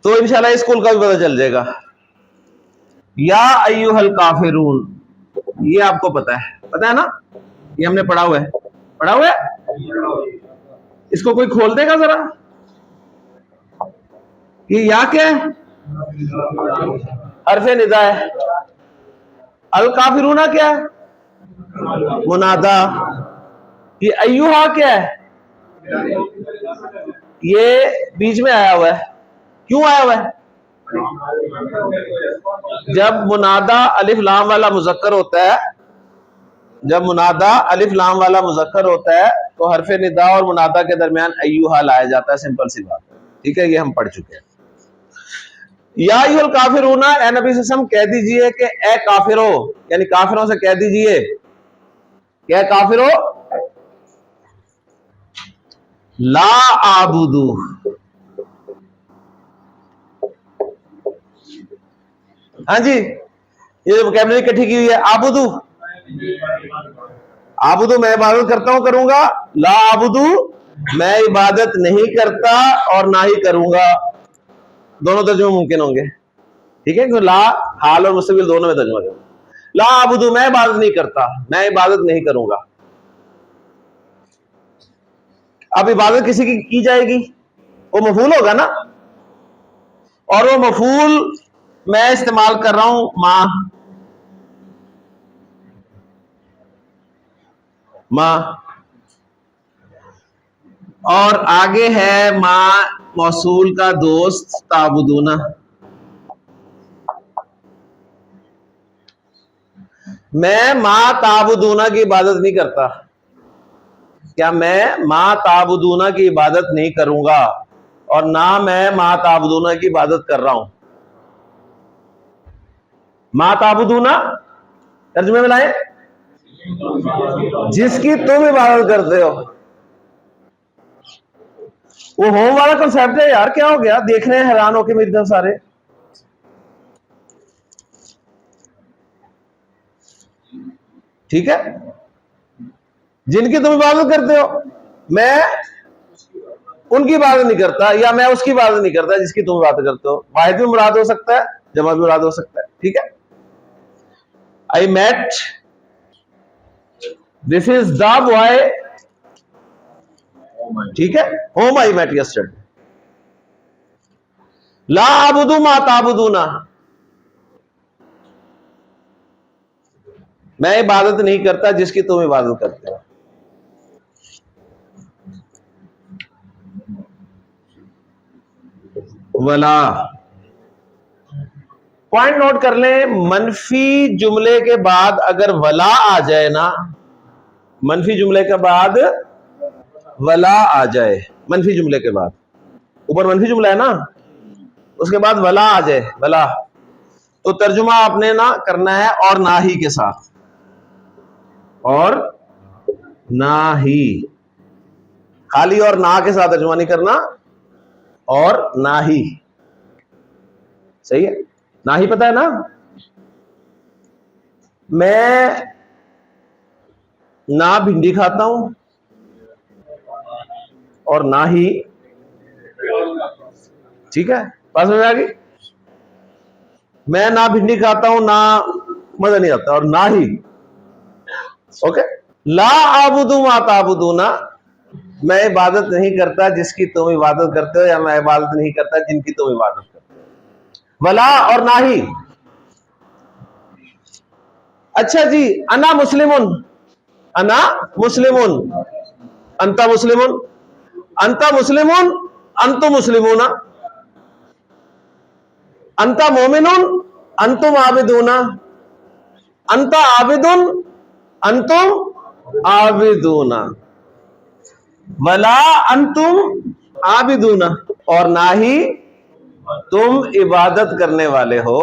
तो इंशाल्लाह इस कुल का भी पता चल जाएगा। या अय्युहल काफिरून, ये आपको पता है ना, ये हमने पढ़ा हुआ है। इसको कोई खोल देगा जरा, ये या क्या है, हरफे निदा है। अल काफिरूना क्या है, मुनादा। ये अय्युहा क्या है, ये बीच में आया हुआ है। क्यों आया हुआ है, जब मुनादा अलिफ लाम वाला मुजक्कर होता है, जब मुनादा अलिफ लाम वाला मुजक्कर होता है तो हरफे निदा और मुनादा के दरमियान अय्युहा लाया जाता है। सिंपल सी बात है, ठीक है, ये हम पढ़ चुके हैं। या अय्युहल काफिरूना, ए नबी सल्लल्लाहु अलैहि वसल्लम कह दीजिए कि ए काफिरो, यानी काफिरों से कह दीजिए क्या काफिरो, ला आबुदू, हाँ जी, ये वोकैबुलरी इकट्ठी की हुई है। आबुदू, आबुदू मैं इबादत करता हूं, करूंगा। ला आबुदू मैं इबादत नहीं करता और ना ही करूंगा। दोनों तर्जुमे मुमकिन होंगे, ठीक है, ला हाल और मुस्तकबिल दोनों में तर्जुमा करूंगा। ला आबुदू मैं इबादत नहीं करता, मैं इबादत नहीं करूंगा। अब इबादत किसी की जाएगी, वो मफूल होगा ना, और वो मफूल मैं इस्तेमाल कर रहा हूं मां, और आगे है मां मौसूल का दोस्त ताबुदूना। मैं मां ताबुदूना की इबादत नहीं करता। क्या मैं मां ताबुदूना की इबादत नहीं करूंगा, और ना मैं मां ताबुदूना की इबादत कर रहा हूं। मां ताबुदूना तर्जुमे में लाए, जिसकी तुम इबादत करते हो। वो होम वाला कंसेप्ट है यार, क्या हो गया, देख रहे हैं हैरान होके मेरी तरफ सारे। ठीक है, जिनकी तुम इबादत करते हो, मैं उनकी इबादत नहीं करता, या मैं उसकी इबादत नहीं करता जिसकी तुम इबादत करते हो। वाहिद भी मुराद हो सकता है, जमा भी मुराद हो सकता है। ठीक है, I met, this is the boy, ठीक है, होम आई मेट यस्टरडे। ला आबुदू मा ताबुदूना, मैं इबादत नहीं करता जिसकी तुम इबादत करते हो। वला, पॉइंट नोट कर लें, मनफी जुमले के बाद अगर वला आ जाए ना, मनफी जुमले के बाद वला आ जाए, मनफी जुमले के बाद, ऊपर मनफी जुमला है ना, उसके बाद वला आ जाए, वला, तो तर्जुमा आपने ना करना है और ना ही के साथ, और ना ही, खाली और ना के साथ तर्जुमा नहीं करना, और ना ही, सही है, ना ही पता है ना। मैं ना भिंडी खाता हूं और ना ही, ठीक है, पास में आ गई। मैं ना भिंडी खाता हूं, ना मजा नहीं आता, और ना ही, ओके। ला आबुदू मा ताबुदूना, मैं इबादत नहीं करता जिसकी तुम इबादत करते हो, या मैं इबादत नहीं करता जिनकी तुम इबादत करते हो। वला और ना ही, अच्छा जी, अना मुस्लिमुन, अना मुस्लिमुन, अंता मुस्लिमुन, अंता मुस्लिमुन, अंतु मुस्लिमूना, अंता मोमिनुन, अंतुम आबिदूना, अंता आबिदुन, अंतुम आबिदूना, वला अंतुम आबिदूना, और ना ही तुम इबादत करने वाले हो,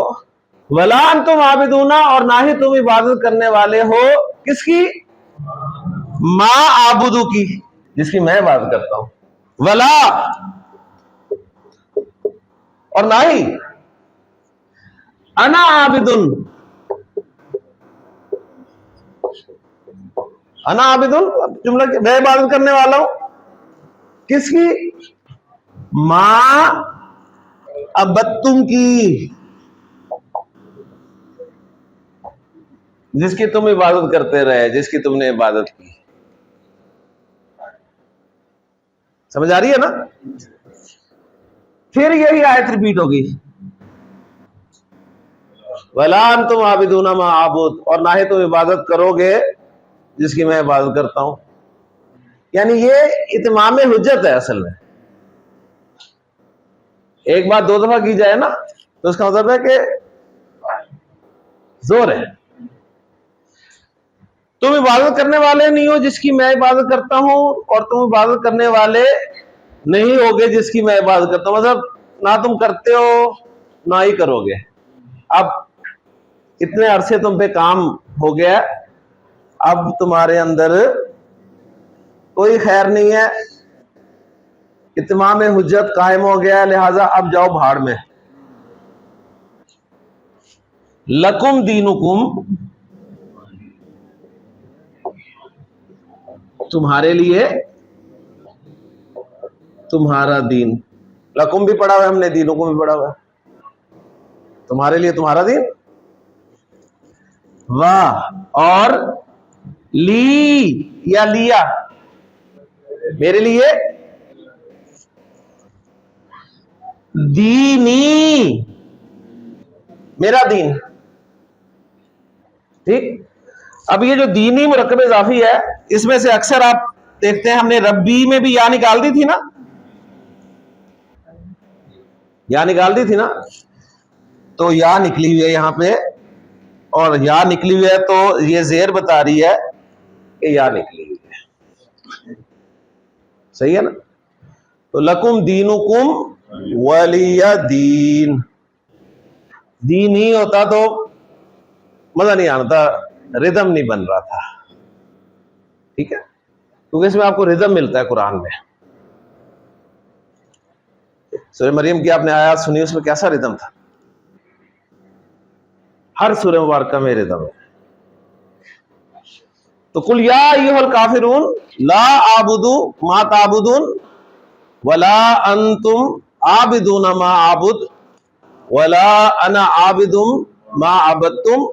वला अंतुम आबिदूना, और ना ही तुम इबादत करने वाले हो किसकी? मा आबुदू की, जिसकी मैं इबादत करता हूं। वला, और ना ही अना आबिदुन, अना आबिदुन जुमला, मैं इबादत करने वाला हूं किसकी? मा अबत्तुम की, जिसकी तुम इबादत करते रहे, जिसकी तुमने इबादत की। समझ आ रही है ना? फिर यही आयत रिपीट होगी, वला अंतुम आबिदूना मा आबुद, और ना ही तुम इबादत करोगे जिसकी मैं इबादत करता हूं। यानी ये इत्माम हुज्जत है। असल में एक बात दो दफा की जाए ना तो उसका मतलब है कि जोर है। तुम इबादत करने वाले नहीं हो जिसकी मैं इबादत करता हूं, और तुम इबादत करने वाले नहीं होगे जिसकी मैं इबादत करता हूं। मतलब ना तुम करते हो ना ही करोगे। अब इतने अरसे तुम पे काम हो गया, अब तुम्हारे अंदर कोई खैर नहीं है, इत्माम हुज्जत कायम हो गया, लिहाजा अब जाओ भाड़ में। लकुम दीनुकुम, तुम्हारे लिए तुम्हारा दीन। लकुम भी पढ़ा हुआ है हमने, दीनुकुम भी पढ़ा हुआ है, तुम्हारे लिए तुम्हारा दीन। वाह, और ली या लिया, मेरे लिए दीनी, मेरा दीन। ठीक। अब ये जो दीनी मुरक्कब इजाफी है, इसमें से अक्सर आप देखते हैं हमने रब्बी में भी या निकाल दी थी ना, या निकाल दी थी ना, तो या निकली हुई है यहां पे, और या निकली हुई है तो ये जेर बता रही है कि या निकली हुई है। सही है ना? तो लकुम दीनुकुम वलिया दीन, दीन ही होता तो मजा नहीं आना था, रिदम नहीं बन रहा था। ठीक है, क्योंकि इसमें आपको रिदम मिलता है कुरान में। सूरह मरियम की आपने आयत सुनी, उसमें कैसा रिदम था? हर सूरह मुबारक में रिदम है। तो कुल या अय्युहल काफिरून ला आबुदु मा ताबुदून वला अंतुम आबिदून मा आबुद वला अना आबिदुम मा अबदतुम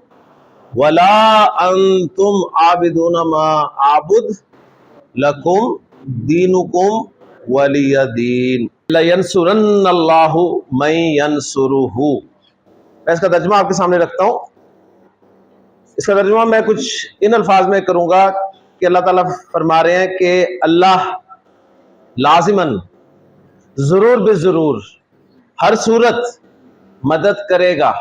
वला अंतुम आबिदून मा आबुद लकुम दीनुकुम वलिया दीन लयंसुरन्नल्लाहु मन यंसुरुहु। मैं इसका तर्जुमा आपके सामने रखता हूं। इसका तर्जुमा मैं कुछ इन अल्फाज में करूंगा कि अल्लाह ताला फरमा रहे हैं कि अल्लाह लाजिमन, जरूर बेजरूर, हर सूरत मदद करेगा।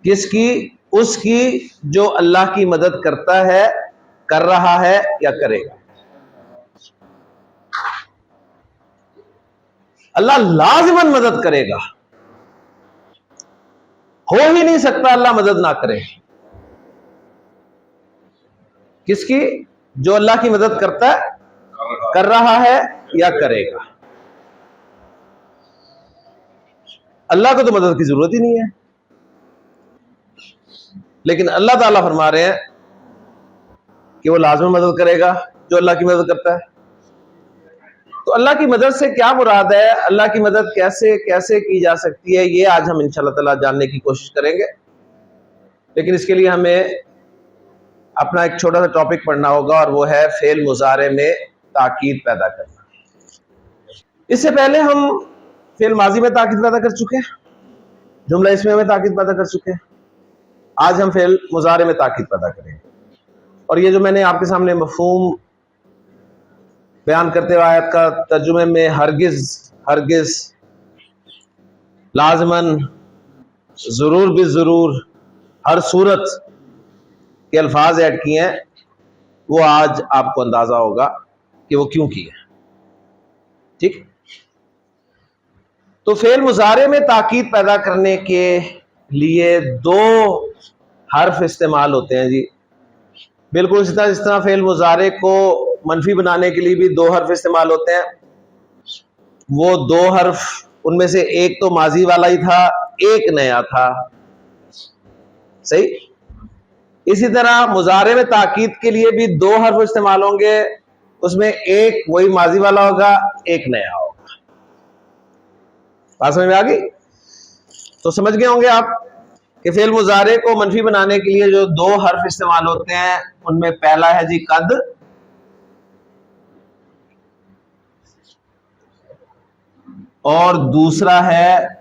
किसकी? उसकी जो अल्लाह की मदद करता है, कर रहा है या करेगा। अल्लाह लाजिमन मदद करेगा, हो ही नहीं सकता अल्लाह मदद ना करे। किसकी? जो अल्लाह की मदद करता है, कर रहा है या करेगा। अल्लाह को तो मदद की जरूरत ही नहीं है, लेकिन अल्लाह ताला फरमा रहे हैं कि वो लाजमी मदद करेगा जो अल्लाह की मदद करता है। तो अल्लाह की मदद से क्या मुराद है, अल्लाह की मदद कैसे कैसे की जा सकती है, ये आज हम इंशाअल्लाह ताला जानने की कोशिश करेंगे। लेकिन इसके लिए हमें अपना एक छोटा सा टॉपिक पढ़ना होगा, और वो है फेल मुजारे में ताकीद पैदा करना। इससे पहले हम फेल माजी में ताकीद पैदा कर चुके हैं, जुमला इसमें में ताकीद पैदा कर चुके हैं। आज हम फेल मुजारे में ताकीद पैदा करेंगे। और ये जो मैंने आपके सामने मफहूम बयान करते हुए आयत का तर्जुमे में हरगिज, हरगिज, लाजमन, जरूर भी जरूर, हर सूरत के अल्फाज ऐड किए हैं, वो आज आपको अंदाजा होगा कि वो क्यों किए। ठीक, तो फेल मुजारे में ताकीद पैदा करने के लिए दो हर्फ इस्तेमाल होते हैं जी। बिल्कुल इसी तरह जिस तरह फेल मुजारे को मनफी बनाने के लिए भी दो हर्फ इस्तेमाल होते हैं। वो दो हर्फ, उनमें से एक तो माजी वाला ही था, एक नया था। सही, इसी तरह मुजारे में ताकीद के लिए भी दो हर्फ इस्तेमाल होंगे, उसमें एक वही माजी वाला होगा, एक नया होगा। बात समझ में आ गई? तो समझ गए होंगे आप कि फेल मुजारे को मनफी बनाने के लिए जो दो हर्फ इस्तेमाल होते हैं, उनमें पहला है जी कद, और दूसरा है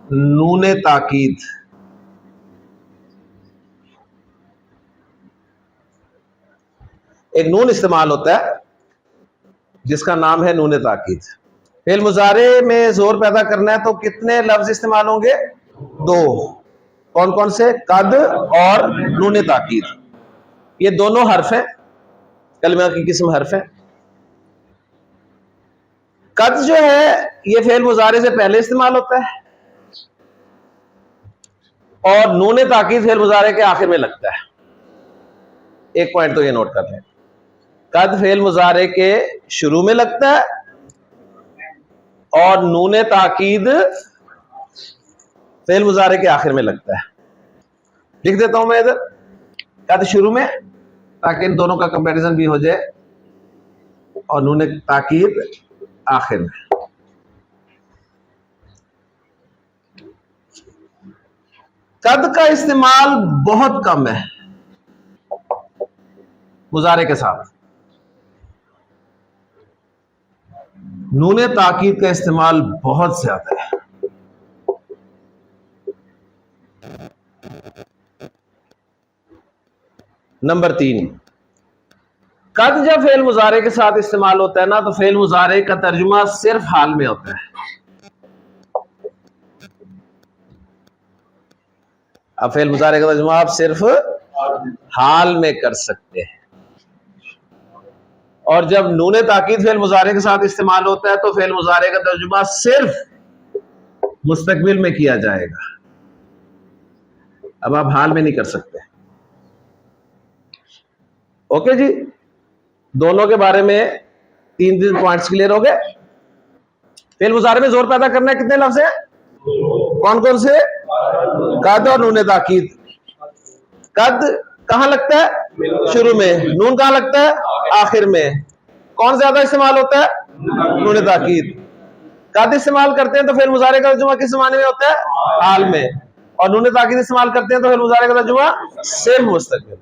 नूने ताकीद। एक नून इस्तेमाल होता है जिसका नाम है नूने ताकीद। फेल मुजारे में जोर पैदा करना है तो कितने लफ्ज इस्तेमाल होंगे? दो। कौन कौन से? कद और नूने ताकीद। ये दोनों हर्फ हैं, कलमा की किस्म हर्फ है। कद जो है ये फेल मुजारे से पहले इस्तेमाल होता है, और नूने ताकीद फेल मुजारे के आखिर में लगता है। एक पॉइंट तो ये नोट कर लें, कद फेल मुजारे के शुरू में लगता है और नूने ताकीद फेल मुजारे के आखिर में लगता है। लिख देता हूं मैं इधर, कद शुरू में, ताकि इन दोनों का कंपैरिजन भी हो जाए, और नूने ताकीद आखिर में। कद का इस्तेमाल बहुत कम है मुजारे के साथ, नूने ताकीद का इस्तेमाल बहुत ज्यादा है। नंबर 3, कद जब फेल मुजारे के साथ इस्तेमाल होता है ना, तो फेल मुजारे का तर्जुमा सिर्फ हाल में होता है। अब फेल मुजारे का तर्जुमा आप सिर्फ हाल में कर सकते हैं, और जब नूने ताकीद फेल मुजारे के साथ इस्तेमाल होता है तो फेल मुजारे का तर्जुमा सिर्फ मुस्तकबिल में किया जाएगा। अब आप हाल में नहीं कर सकते। ओके जी, दोनों के बारे में 3 पॉइंट्स क्लियर हो गए। फेल मुजारे में जोर पैदा करना है, कितने लफ्ज हैं? कौन कौन से? कद और नूने ताकीद। कद कहां लगता है? शुरू में। नून कहां लगता है? आखिर में। कौन ज्यादा इस्तेमाल होता है? नूने ताकीद। कद इस्तेमाल करते हैं तो फेल मुजारे का तर्जुमा किस माने में होता है? हाल में। और नूने ताकीद इस्तेमाल करते हैं तो फेल मुजारे का तर्जुमा सिर्फ मुस्तकबिल।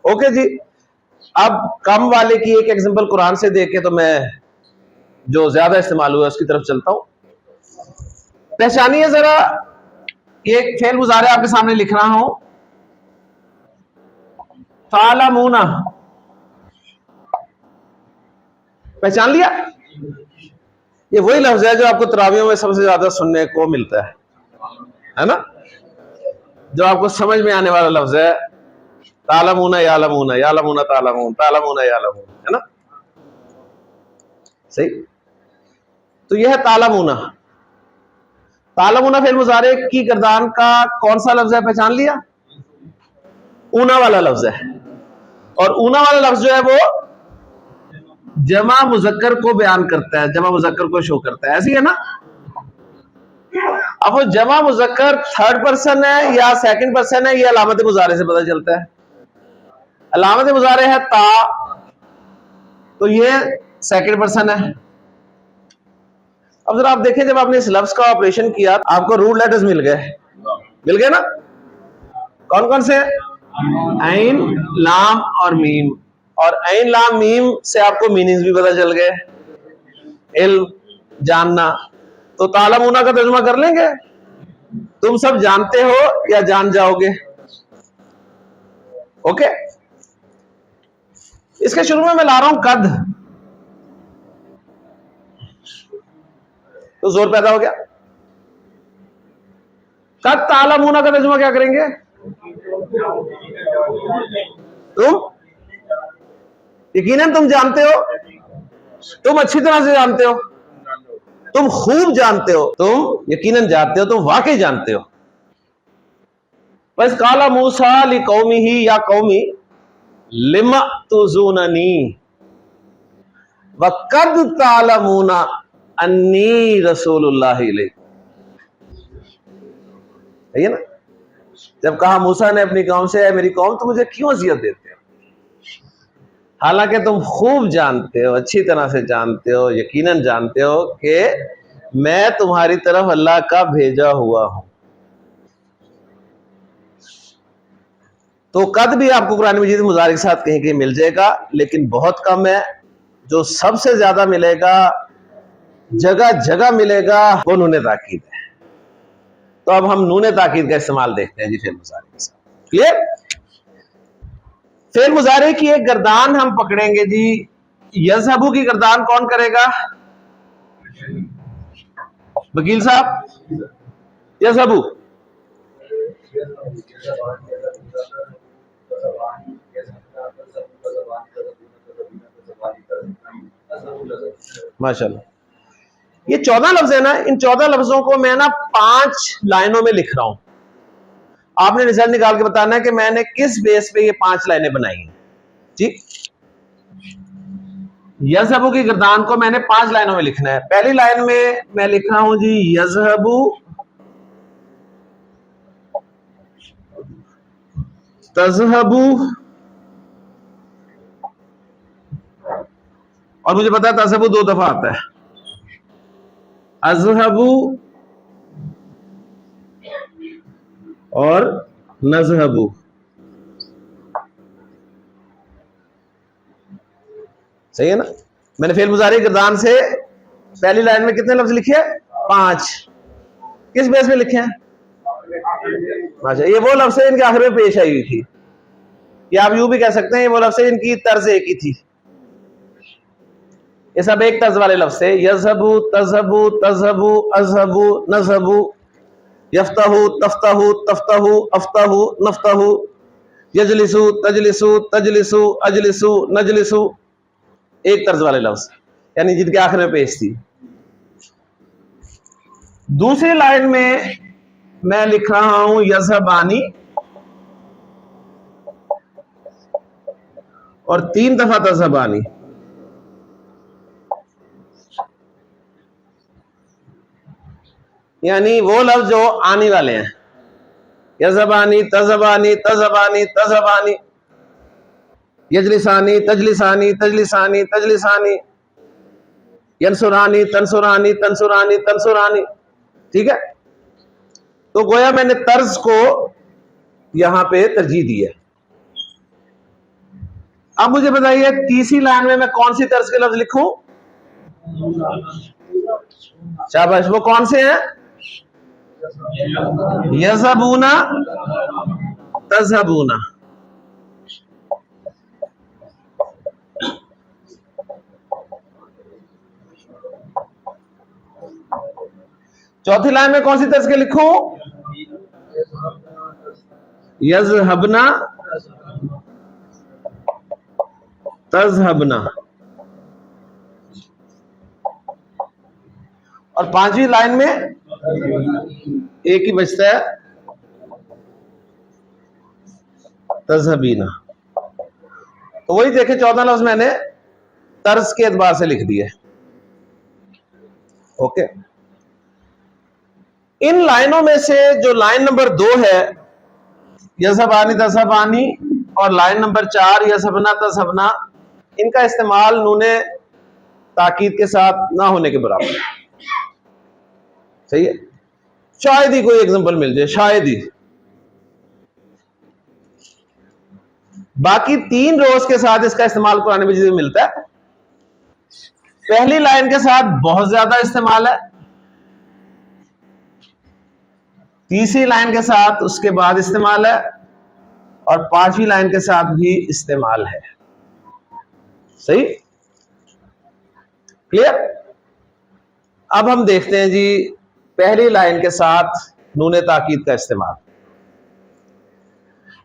ओके जी, अब कम वाले की एक एग्जांपल कुरान से देख के तो मैं जो ज्यादा इस्तेमाल हुआ है उसकी तरफ चलता हूं। पहचानिए जरा, ये एक फेल मुजारे आपके सामने लिख रहा हूं, तालमूना। पहचान लिया? ये वही लफ्ज है जो आपको तरावियों में सबसे ज्यादा सुनने को मिलता है ना? जो आपको समझ में आने वाला लफ्ज है, तालमूना यालमूना, यालमूना तालमून, तालमूना यालमून, है ना? सही। तो यह है तालमूना। तालमूना फेल मुजारे की गर्दान का कौन सा लफ्ज है? पहचान लिया? ऊना वाला लफ्ज है। और ऊना वाला लफ्ज जो है वो जमा मुजक्कर को बयान करता है, जमा मुजक्कर को शो करता है, ऐसी है ना? अब वो जमा मुजक्कर थर्ड पर्सन है या सेकंड पर्सन है, ये अलामत मुजारे से पता चलता है। अलामत मुजारे है ता, तो ये सेकंड पर्सन है। अब जरा आप देखें, जब आपने इस लफ्ज का ऑपरेशन किया आपको रूट लेटर्स मिल गए ना? कौन कौन से? ऐन, लाम और मीम। और ऐन, लाम, मीम से आपको मीनिंग्स भी पता चल गए, इल्म, जानना। तो तालमूना का तर्जुमा कर लेंगे, तुम सब जानते हो या जान जाओगे। ओके, इसके शुरू में मैं ला रहा हूं कद, तो जोर पैदा हो गया। कद तालमूना का तर्जुमा क्या करेंगे? तुम यकीनन तुम जानते हो, तुम अच्छी तरह से जानते हो, तुम खूब जानते हो, तुम यकीनन जानते हो, तुम वाकई जानते हो। बस काला मूसा ली कौमी ही या कौमी लिमा तुज़ूननी वक़द तालमूना अन्नी रसूलुल्लाह इलैकुम। है ना, जब कहा मूसा ने अपनी कौम से, मेरी कौम तो मुझे क्यों अजियत देते हो, हालांकि तुम खूब जानते हो, अच्छी तरह से जानते हो, यकीनन जानते हो कि मैं तुम्हारी तरफ अल्लाह का भेजा हुआ हूं। तो कद भी आपको कुरान मजीद मुजारिक के साथ कहीं कहीं मिल जाएगा, लेकिन बहुत कम है। जो सबसे ज्यादा मिलेगा, जगह जगह मिलेगा, वो नूने ताकीद है। तो अब हम नूने ताकीद का इस्तेमाल देखते हैं जी फेल मुजारिक के साथ। क्लियर? फेल मुजारिक की एक गर्दान हम पकड़ेंगे जी, यज़हबू की गर्दान कौन करेगा? वकील साहब, यज़हबू माशाल्लाह। ये 14 लफ्ज है ना, इन 14 लफ्जों को मैं ना 5 लाइनों में लिख रहा हूं। आपने रिजल्ट निकाल के बताना है कि मैंने किस बेस पे ये 5 लाइनें बनाई हैं। ठीक, यज़हबू की गर्दान को मैंने 5 लाइनों में लिखना है। पहली लाइन में मैं लिख रहा हूं जी, यज़हबू तज़हबू, और मुझे पता है तज़हबू 2 दफा आता है, अज़हबू और नज़हबू। सही है ना? मैंने फेल मुजारिक गर्दान से पहली लाइन में कितने लफ्ज लिखे? 5। किस बेस में लिखे हैं? अच्छा, ये वो लफ्ज है इनके आखिर में पेश आई हुई थी, या आप यूं भी कह सकते हैं ये वो लफ्ज है इनकी तर्ज एक ही थी। ये सब एक तर्ज वाले लफ्ज है, यज़हबू, तज़हबू, तज़हबू, अज़हबू, नज़हबू, यफ्तहू, तफ्तहू, तफ्तहू, अफ्तहू, नफ्तहू, यजलिसू, तजलिसू, तजलिसू, अजलिसू, नजलिसू। एक तर्ज वाले लफ्ज, यानी जिनके आखिर में पेश थी। दूसरी लाइन में मैं लिख रहा हूं यज़हबानी, और 3 दफा तज़हबानी। यानी वो लफ्ज जो आने वाले हैं, यज़हबानी, तज़हबानी, तज़हबानी, तज़हबानी, यजलिसानी, तजलिसानी, तजलिसानी, तजलिसानी, यंसुरानी, तंसुरानी, तंसुरानी, तंसुरानी। ठीक है, तो गोया मैंने तर्ज को यहां पे तरजीह दी है। अब मुझे बताइए तीसरी लाइन में मैं कौन सी तर्ज के लफ्ज लिखूं? शाबाश, वो कौन से हैं? यज़हबूना, तज़हबूना। चौथी लाइन में कौन सी तर्ज के लिखूं? यज़हबना, तज़हबना। और 5वीं लाइन में एक ही बचता है, तज़हबीना। तो वही देखे 14 लफ्ज मैंने तर्ज के एतबार से लिख दिए। ओके, इन लाइनों में से जो लाइन नंबर 2 है, यज़हबानी, तज़हबानी, और लाइन नंबर 4 यज़हबना, तज़हबना, इनका इस्तेमाल नूने ताकीद के साथ ना होने के बराबर है। सही है, शायद ही कोई एग्जांपल मिल जाए, शायद ही। बाकी 3 रोज के साथ इसका इस्तेमाल कुरान मजीद में मिलता है। पहली लाइन के साथ बहुत ज्यादा इस्तेमाल है, तीसरी लाइन के साथ उसके बाद इस्तेमाल है, और पांचवी लाइन के साथ भी इस्तेमाल है। सही, क्लियर। अब हम देखते हैं जी पहली लाइन के साथ नूने ताकीद का इस्तेमाल।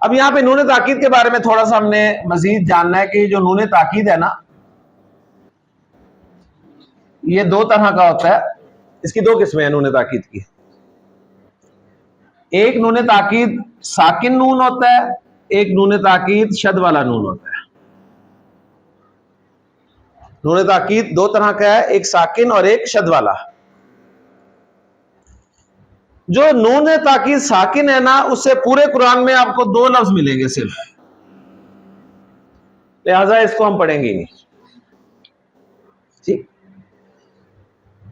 अब यहां पे नूने ताकीद के बारे में थोड़ा सा हमने मजीद जानना है कि जो नूने ताकीद है ना, ये दो तरह का होता है। इसकी दो किस्में हैं नूने ताकीद की। एक नूने ताकीद साकिन नून होता है, एक नूने ताकीद शद वाला नून होता है। नूने ताकीद दो तरह का है, एक साकिन और एक शद वाला। जो नूने ताकीद साकिन है ना, उससे पूरे कुरान में आपको दो लफ्ज मिलेंगे सिर्फ, लिहाजा इसको हम पढ़ेंगे ही नहीं। ठीक।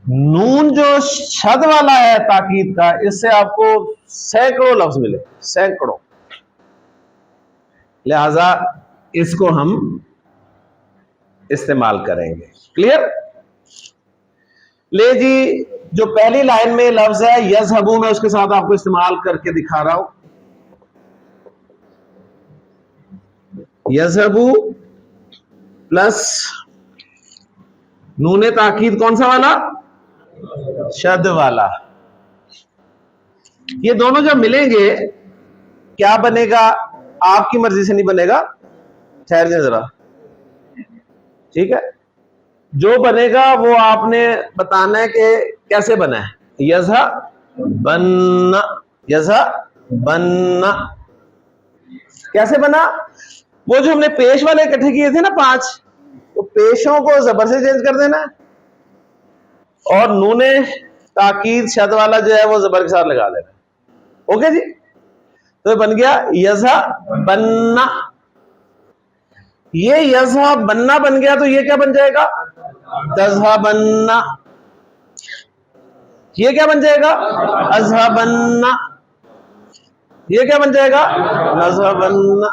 नून जो शद वाला है ताकीद का, इससे आपको सैकड़ों लफ्ज मिले, सैकड़ों। लिहाजा इसको हम इस्तेमाल करेंगे। क्लियर। ले जी, जो पहली लाइन में लफ्ज है यज़हबू, मैं उसके साथ आपको इस्तेमाल करके दिखा रहा हूं। यज़हबू प्लस नूने ताकीद कौन सा वाला? शद वाला। ये दोनों जब मिलेंगे क्या बनेगा? आपकी मर्जी से नहीं बनेगा, ठहर जाए जरा। ठीक है, जो बनेगा वो आपने बताना है कि कैसे बना है। यज़ा बन्ना, यज़ा बन्ना कैसे बना? वो जो हमने पेश वाले इकट्ठे किए थे ना 5, तो पेशों को जबर से चेंज कर देना है और नूने ताकीद शद वाला जो है वो जबर के साथ लगा देना है। ओके जी, तो बन गया यज़ा बन्ना। ये यज़ा बन्ना बन गया, तो ये क्या बन जाएगा? तज़हा बन्ना। ये क्या बन जाएगा? अज़हा बन्ना। ये क्या बन जाएगा? नज़हा बन्ना।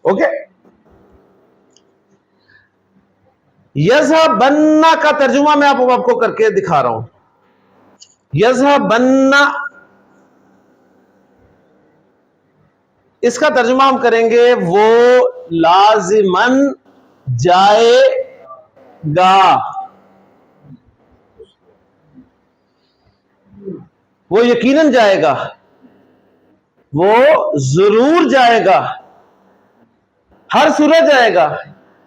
ओके। यज़हा बन्ना का तर्जुमा मैं आपको करके दिखा रहा हूं। यज़हा बन्ना, इसका तर्जुमा हम करेंगे वो लाजिमन जाएगा, वो यकीनन जाएगा, वो जरूर जाएगा, हर सूरत जाएगा,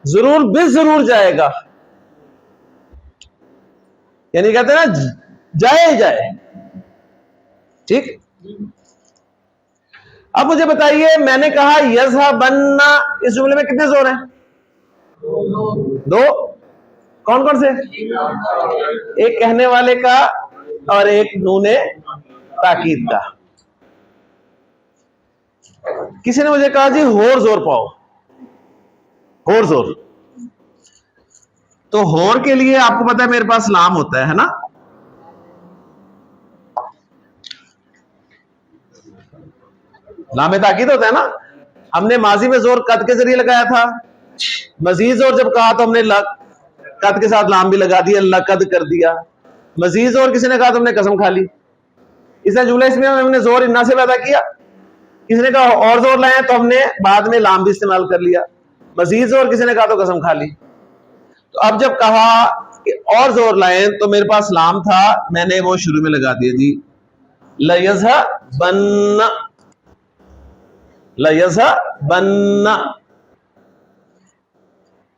जरूर बेजरूर जाएगा। यानी कहते हैं ना, जाए जाए। ठीक। अब मुझे बताइए, मैंने कहा यज़हा बन्ना, इस जुमले में कितने जोर हैं? दो। कौन कौन से? एक कहने वाले का और एक नूने ताकीद का। किसी ने मुझे कहा जी होर जोर पाओ, होर जोर। तो होर के लिए आपको पता है मेरे पास लाम होता है ना? लामे ताकीद होता है ना। हमने माजी में जोर कद के जरिए लगाया था, मजीद जोर जब कहा तो हमने कद के साथ लाम भी लगा दिया, लकद कर दिया। मजीद जोर किसी ने कहा तो हमने कसम खा ली। इसने जुमले इसमें हमने जोर इन्ना से पैदा किया। किसी ने कहा और जोर लाए तो हमने बाद में लाम भी इस्तेमाल कर लिया। मजीद जोर किसी ने कहा तो कसम खा ली। तो अब जब कहा कि और जोर लाए तो मेरे पास लाम था, मैंने वो शुरू में लगा दिया जी, लयज़ा बन्ना, लयज़ा बन्ना।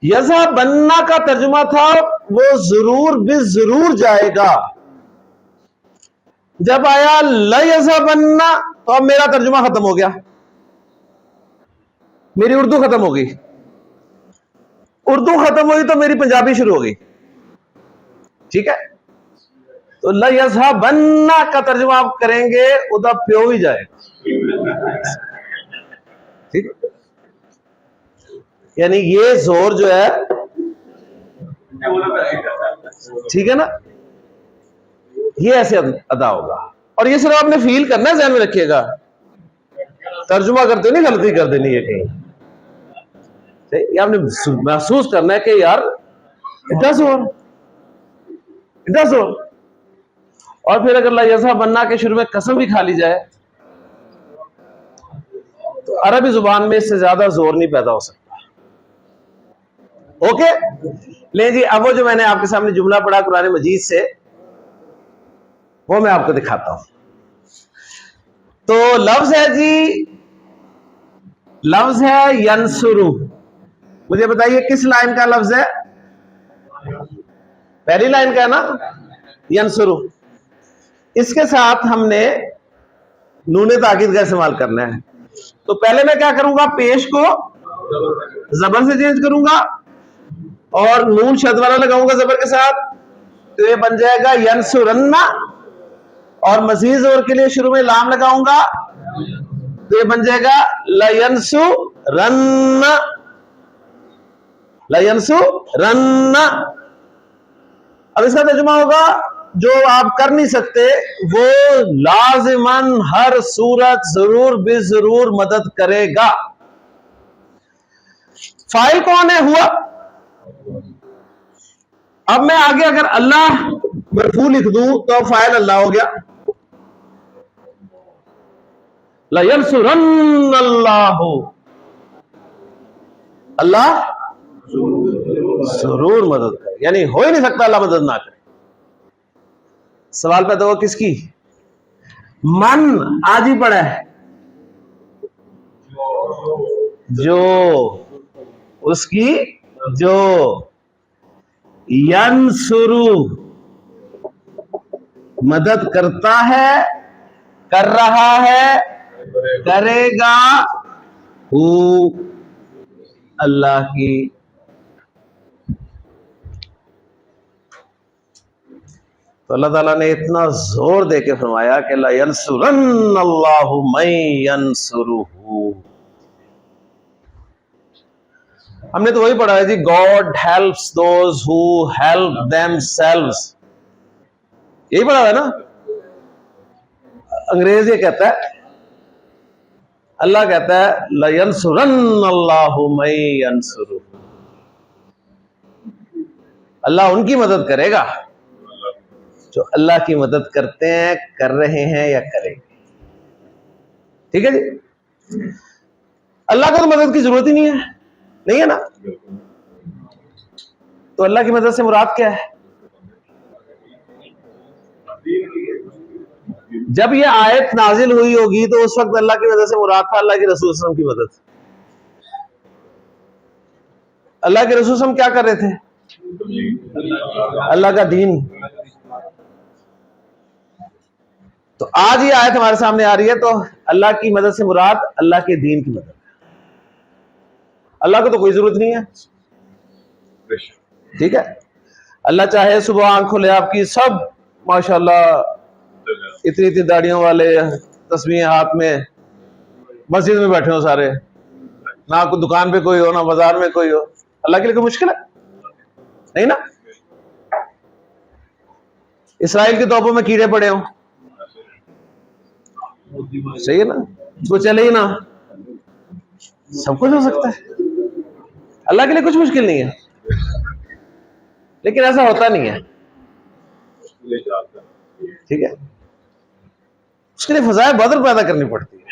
यज़ा बन्ना का तर्जुमा था वो जरूर बेजरूर जाएगा। जब आया लयज़ा बन्ना तो अब मेरा तर्जुमा खत्म हो गया, मेरी उर्दू खत्म हो गई। उर्दू खत्म हुई तो मेरी पंजाबी शुरू हो गई। ठीक है, तो लयज़ा बन्ना का तर्जुमा आप करेंगे, उधर प्यो ही जाएगा। ठीक, यानी ये जोर जो है, ठीक है ना, ये ऐसे अदा होगा। और ये सिर्फ आपने फील करना है, ध्यान में रखिएगा। तर्जुमा करते नहीं गलती कर देनी है कहीं, ये आपने महसूस करना है कि यार इतना जोर, इतना जोर। और फिर अगर लयज़ा बन्ना के शुरू में कसम भी खा ली जाए अरबी जुबान में इससे ज्यादा जोर नहीं पैदा हो सकता। ओके, ले जी, अब वो जो मैंने आपके सामने जुमला पढ़ा कुरान मजीद से, वो मैं आपको दिखाता हूं। तो लफ्ज है जी, लफ्ज है यंसुरु। मुझे बताइए किस लाइन का लफ्ज है? पहली लाइन का है ना, यंसुरु। इसके साथ हमने नूने ताकीद का इस्तेमाल करना है। तो पहले मैं क्या करूंगा, पेश को जबर से चेंज करूंगा और नून शद वाला लगाऊंगा जबर के साथ, तो ये बन जाएगा यंसुरन्ना। और मजीद जोर के लिए शुरू में लाम लगाऊंगा, तो ये बन जाएगा लयंसुरन्ना, लयंसुरन्ना। अब इसका तर्जुमा होगा, जो आप कर नहीं सकते वो लाजिमन हर सूरत जरूर बेजरूर मदद करेगा। फाइल कौन है? हुआ। अब मैं आगे अगर अल्लाह मरफू लिख दूं तो फाइल अल्लाह हो गया। लयंसुरन्नल्लाहु, अल्लाह जरूर मदद करे, यानी हो ही नहीं सकता अल्लाह मदद ना करे। सवाल पैदा हुआ किसकी? मन आज ही पड़ा है, जो उसकी जो यंसुरु मदद करता है, कर रहा है, करेगा, हु अल्लाह की। तो अल्लाह ताला ने इतना जोर दे के फरमाया कि ला यंसुरन्नल्लाहु मन यंसुरुहु। हमने तो वही पढ़ा है जी, God helps those who help themselves, यही पढ़ा है ना। अंग्रेज ये कहता है, अल्लाह कहता है ला यंसुरन्नल्लाहु मन यंसुरुहु, अल्लाह उनकी मदद करेगा जो अल्लाह की मदद करते हैं, कर रहे हैं या करेंगे। ठीक है जी, अल्लाह को तो मदद की जरूरत ही नहीं है, नहीं है ना। तो अल्लाह की मदद से मुराद क्या है? जब ये आयत नाजिल हुई होगी तो उस वक्त अल्लाह की मदद से मुराद था अल्लाह के रसूल सल्लल्लाहु अलैहि वसल्लम की मदद। अल्लाह के रसूल सल्लल्लाहु अलैहि वसल्लम क्या कर रहे थे? अल्लाह का दीन। तो आज ये आयत हमारे सामने आ रही है, तो अल्लाह की मदद से मुराद अल्लाह के दीन की मदद है। अल्लाह को तो कोई जरूरत नहीं है, ठीक है। अल्लाह चाहे सुबह आंख खोले आपकी, सब माशाल्लाह इतनी इतनी दाढ़ियों वाले, तस्बीहें हाथ में, मस्जिद में बैठे हो सारे, ना कोई दुकान पे कोई हो, ना बाजार में कोई हो, अल्लाह के लिए कोई मुश्किल है? नहीं ना। इसराइल के तोपों में कीड़े पड़े हो, सही है ना, वो चले ही ना, सब कुछ हो सकता है, अल्लाह के लिए कुछ मुश्किल नहीं है। लेकिन ऐसा होता नहीं है, ठीक है। उसके लिए फज़ाए बद्र पैदा करनी पड़ती है।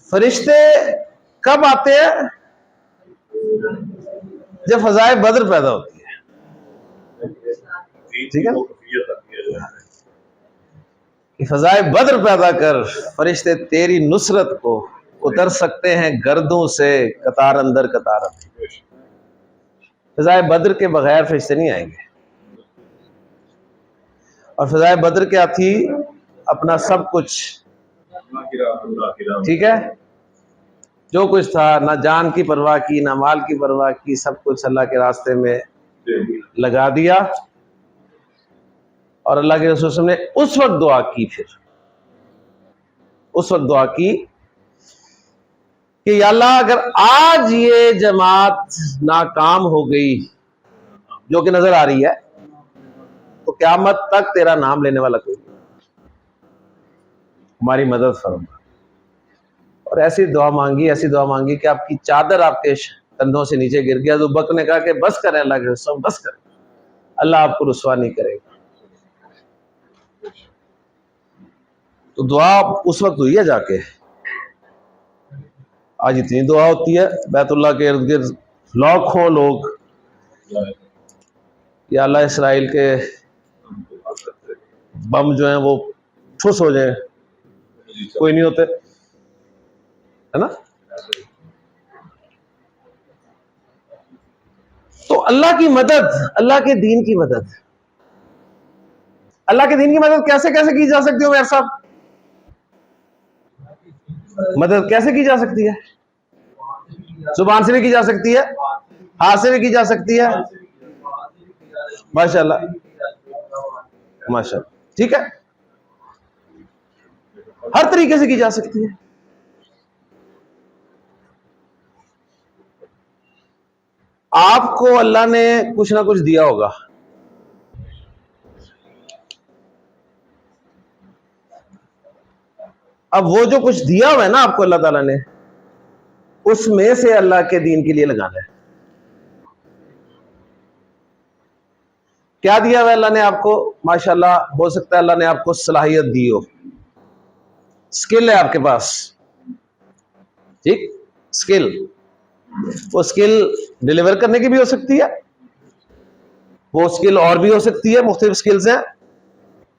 फरिश्ते कब आते हैं? जब फज़ाए बद्र पैदा होती है, ठीक है ना। कि फज़ाए बद्र पैदा कर, फरिश्ते तेरी नुसरत को उतर सकते हैं गर्दों से कतार अंदर कतार अंदर। फज़ाए बद्र के बगैर फरिश्ते नहीं आएंगे। और फज़ाए बद्र क्या थी? अपना सब कुछ, ठीक है, जो कुछ था, ना जान की परवाह की, ना माल की परवाह की, सब कुछ अल्लाह के रास्ते में लगा दिया। और अल्लाह के रसूल ने उस वक्त दुआ की, फिर उस वक्त दुआ की कि या अल्लाह अगर आज ये जमात नाकाम हो गई, जो कि नजर आ रही है, तो क़यामत तक तेरा नाम लेने वाला कोई नहीं, हमारी मदद फरमा। और ऐसी दुआ मांगी, ऐसी दुआ मांगी कि आपकी चादर आपके कंधों से नीचे गिर गया। तो बकर ने कहा कि बस करें अल्लाह के रसूल, बस करें, अल्लाह आपको रुसवा नहीं करेगा। तो दुआ उस वक्त हुई है जाके। आज इतनी दुआ होती है बैतुल्लाह के इर्द गिर्द, लाखों लोग या अल्लाह इसराइल के बम जो हैं वो ठुस हो जाए, कोई नहीं होते, है ना। तो अल्लाह की मदद, अल्लाह के दीन की मदद, अल्लाह के दीन की मदद कैसे कैसे की जा सकती है मेरे साहब? मदद कैसे की जा सकती है? जुबान से भी की जा सकती है, हाथ से भी की जा सकती है, माशाल्लाह माशाल्लाह, ठीक है, हर तरीके से की जा सकती है। आपको अल्लाह ने कुछ ना कुछ दिया होगा, अब वो जो कुछ दिया हुआ है ना आपको अल्लाह ताला ने, उसमें से अल्लाह के दीन के लिए लगाना है। क्या दिया हुआ अल्लाह ने आपको? माशाल्लाह, हो सकता है अल्लाह ने आपको सलाहियत दी हो, स्किल है आपके पास, ठीक, स्किल, वो स्किल डिलीवर करने की भी हो सकती है, वो स्किल और भी हो सकती है, मुख्तलिफ स्किल्स हैं।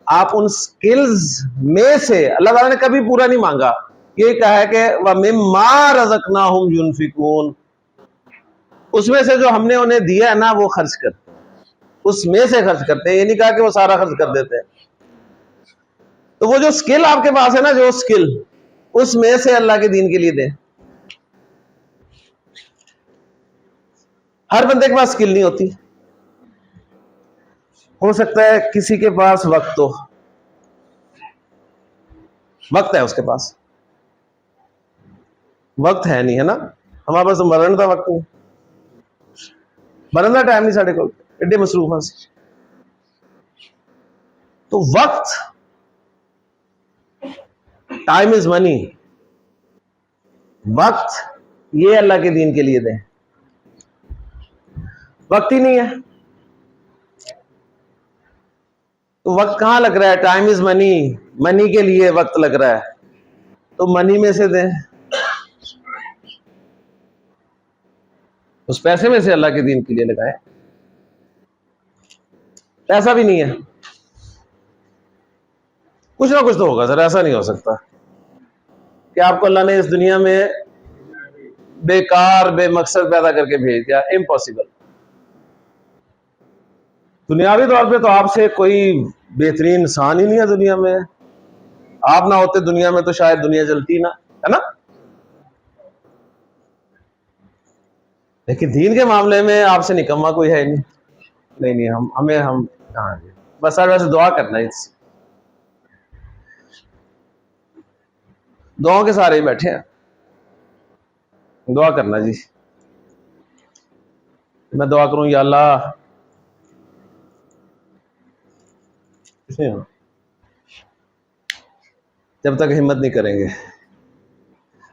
आप उन स्किल्स में से, अल्लाह ताला ने कभी पूरा नहीं मांगा, ये कहा है कि व मिम्मा रज़क़नाहुम युनफिकून, उसमें से जो हमने उन्हें दिया है ना वो खर्च कर, उसमें से खर्च करते हैं, ये नहीं कहा कि वो सारा खर्च कर देते हैं। तो वो जो स्किल आपके पास है ना, जो स्किल, उसमें से अल्लाह के दीन के लिए दें। हर बंदे के पास स्किल नहीं होती, हो सकता है किसी के पास वक्त हो, वक्त है उसके पास, वक्त है नहीं, है ना, हमारे पास मरण का वक्त नहीं, मरण का टाइम नहीं साढ़े को, एडे मसरूफ हैं। तो वक्त, टाइम इज मनी, वक्त ये अल्लाह के दीन के लिए दें, वक्त ही नहीं है तो वक्त कहां लग रहा है? टाइम इज मनी, मनी के लिए वक्त लग रहा है, तो मनी में से दें, उस पैसे में से अल्लाह के दीन के लिए लगाए। पैसा भी नहीं है, कुछ ना कुछ तो होगा सर, ऐसा नहीं हो सकता कि आपको अल्लाह ने इस दुनिया में बेकार बेमकसद पैदा करके भेज दिया, इम्पॉसिबल। दुनियावी तौर पे तो आपसे कोई बेहतरीन इंसान ही नहीं है दुनिया में, आप ना होते दुनिया में तो शायद दुनिया चलती ना, है ना। लेकिन दीन के मामले में आपसे निकम्मा कोई है नहीं, नहीं नहीं, हम हाँ जी, बस सर वैसे दुआ करना है, दुआओं के सारे ही बैठे हैं, दुआ करना जी। मैं दुआ करूं या अल्लाह, जब तक हिम्मत नहीं करेंगे,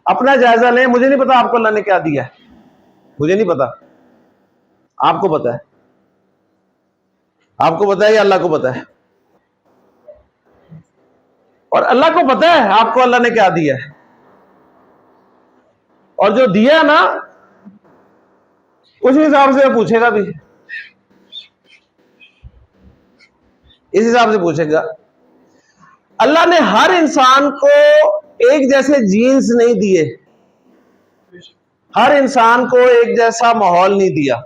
अपना जायजा लें। मुझे नहीं पता आपको अल्लाह ने क्या दिया है, मुझे नहीं पता, आपको पता है, आपको पता है या अल्लाह को पता है? और अल्लाह को पता है आपको अल्लाह ने क्या दिया है, और जो दिया है ना उस हिसाब से पूछेगा भी, इस हिसाब से पूछेगा। अल्लाह ने हर इंसान को एक जैसे जीन्स नहीं दिए, हर इंसान को एक जैसा माहौल नहीं दिया,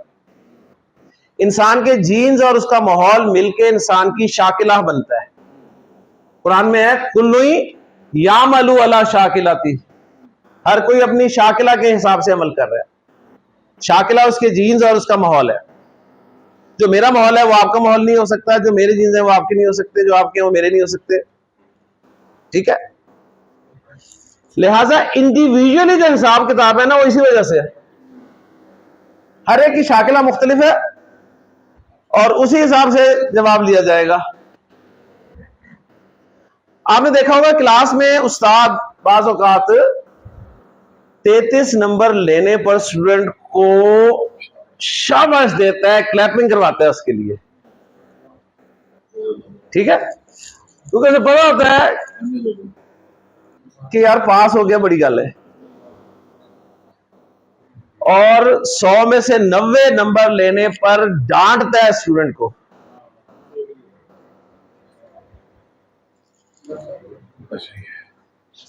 इंसान के जीन्स और उसका माहौल मिलके इंसान की शाकिला बनता है। कुरान में है कुल्लुई यामलू अला शाकिलाती, हर कोई अपनी शाकिला के हिसाब से अमल कर रहा है, शाकिला उसके जीन्स और उसका माहौल है। जो मेरा माहौल है वो आपका माहौल नहीं हो सकता, जो मेरे जीन्स है वो आपके नहीं हो सकते, जो आपके हैं वो मेरे नहीं हो सकते, ठीक है। लिहाजा इंडिविजुअली जो हिसाब किताब है ना वो इसी वजह से है, हर एक की शाकिला मुख्तलिफ है और उसी हिसाब से जवाब लिया जाएगा। आपने देखा होगा क्लास में उस्ताद बाज़ औक़ात 33 नंबर लेने पर स्टूडेंट को शाबाश देता है, क्लैपिंग करवाता है उसके लिए, ठीक है, क्योंकि उसे पता होता है कि यार पास हो गया बड़ी गल है, और 100 में से 90 नंबर लेने पर डांटता है स्टूडेंट को।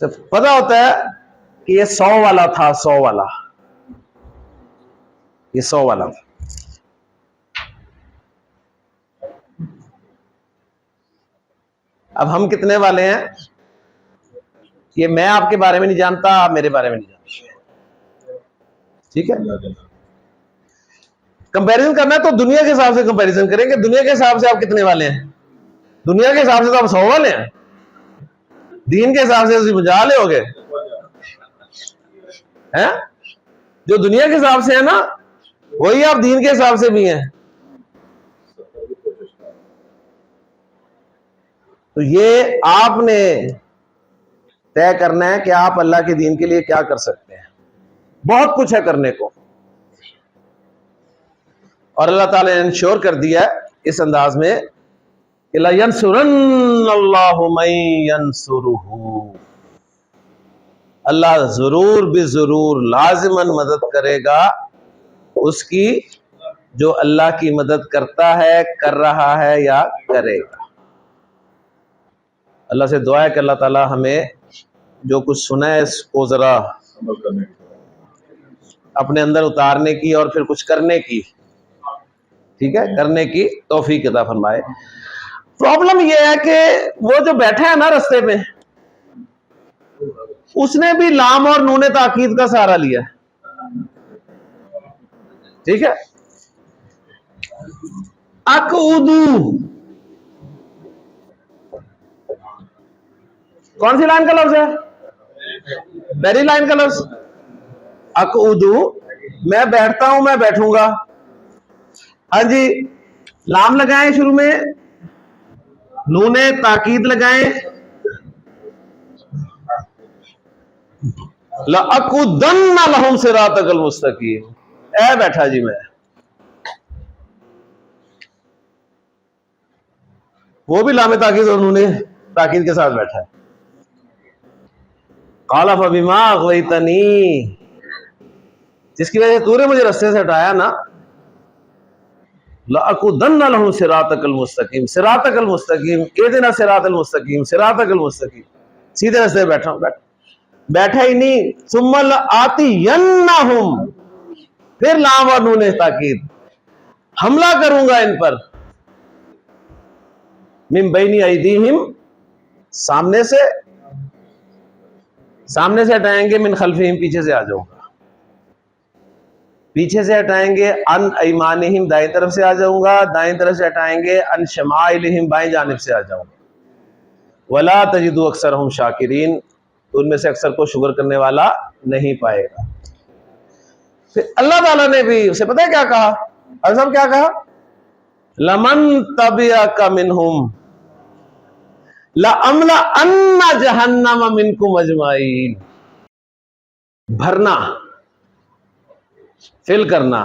तो पता होता है कि ये 100 वाला था, 100 वाला, ये 100 वाला था। अब हम कितने वाले हैं, ये मैं आपके बारे में नहीं जानता, आप मेरे बारे में नहीं जानते, ठीक है। कंपैरिजन करना है तो दुनिया के हिसाब से कंपैरिजन करेंगे। दुनिया के हिसाब से आप कितने वाले हैं? दुनिया के हिसाब से तो आप 100 वाले हैं, दीन के हिसाब से 50 ले हो गए हैं। जो दुनिया के हिसाब से है ना, वही आप दीन के हिसाब से भी हैं। तो ये आपने तय करना है कि आप अल्लाह के दीन के लिए क्या कर सकते हैं। बहुत कुछ है करने को, और अल्लाह ताला ने इंश्योर कर दिया है इस अंदाज में कि ला यंसुरन्नल्लाहु मन यंसुरुहु, अल्लाह जरूर भी जरूर लाजिमन मदद करेगा उसकी जो अल्लाह की मदद करता है, कर रहा है या करेगा। अल्लाह से दुआ है कि अल्लाह ताला हमें जो कुछ सुना है इसको जरा अपने अंदर उतारने की और फिर कुछ करने की, ठीक है, करने की तौफीक अता फरमाए। प्रॉब्लम यह है कि वो जो बैठा है ना रास्ते पे, उसने भी लाम और नूने ताकीद का सहारा लिया, ठीक है। अकउदू, कौन सी लाइन का लफ्ज है? पहली लाइन का लफ्ज अकउदू, मैं बैठता हूं, मैं बैठूंगा। हाँ जी, लाम लगाएं शुरू में, नूने ताकीद लगाएं, लअकुदन्ना लहुम सिरातकल मुस्तकीम, ऐ बैठा जी मैं, वो भी लामे ताकीद और नूने ताकीद के साथ बैठा है। काला फबिमा अग़वैतनी, जिसकी वजह से तूने मुझे रास्ते से हटाया ना, लअकुदन्ना लहुम सिरातकल मुस्तकीम, सिरातकल मुस्तकीम, इहदिना सिरातल मुस्तकीम, सिरातकल मुस्तकीम, सीधे रास्ते पे बैठा हूं। बैठा ही नहीं, सुम्मल आतियन्नहुम, फिर लाम और नूने ताकीद, हमला करूंगा इन पर, मिन बैनी अयदीहिम, सामने से हटाएंगे, मिन खल्फिहिम, पीछे से आ जाऊंगा, पीछे से हटाएंगे, अन अयमानिहिम, दाएं तरफ से आ जाऊंगा, दाएं तरफ से हटाएंगे, अन शमाइलिहिम, बाएं जानिब से आ जाऊंगा, वला तजिदु अक्सरहुम शाकिरीन, तो उनमें से अक्सर को शुक्र करने वाला नहीं पाएगा। फिर अल्लाह ताला ने भी उसे पता है क्या कहा? अज़म क्या कहा? लमन तबिअका मिनहुम लअमला अन्ना जहन्नम मिनकुम अजमाइन, भरना, फिल करना,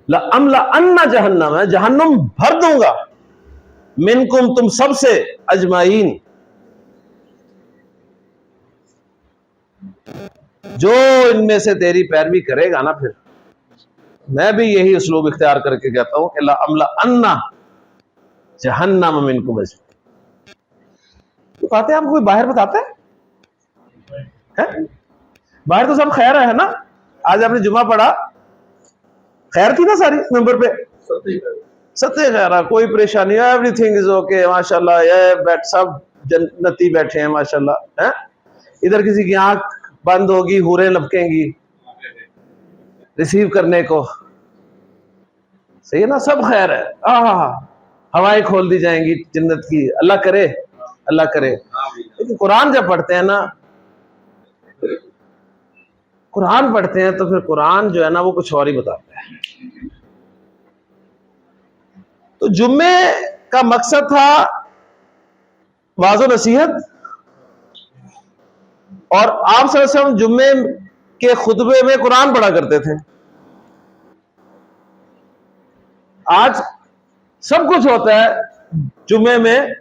लअमला अन्ना जहन्नम, जहन्नम भर दूंगा, मिनकुम, तुम सबसे, अजमाइन, जो इनमें से तेरी पैरवी करेगा ना। फिर मैं भी यही उसलूब इख्तियार करके कहता हूं कि लअमला अन्ना जहन्नम मिनकुम अजमाइन। तो कहते हैं, आपको कोई बाहर बताता है? बाहर तो सब खैर है ना। आज आपने जुमा पढ़ा, खैर थी ना सारी मेंबर पे, सत्य खैर, कोई परेशानी, एवरीथिंग इज ओके, माशाल्लाह, ये बैठ सब जन्नती बैठे हैं माशाल्लाह, है। इधर किसी की आंख बंद होगी, हूरें लपकेंगी रिसीव करने को, सही है ना, सब खैर है, हवाएं खोल दी जाएंगी जन्नत की, अल्लाह करे, अल्लाह करे। लेकिन कुरान जब पढ़ते हैं ना, कुरान पढ़ते हैं तो फिर कुरान जो है ना वो कुछ और ही बताता है। तो जुम्मे का मकसद था वाज़ो नसीहत, और आप सल्लल्लाहु अलैहि वसल्लम जुम्मे के खुतबे में कुरान पढ़ा करते थे। आज सब कुछ होता है, जुम्मे में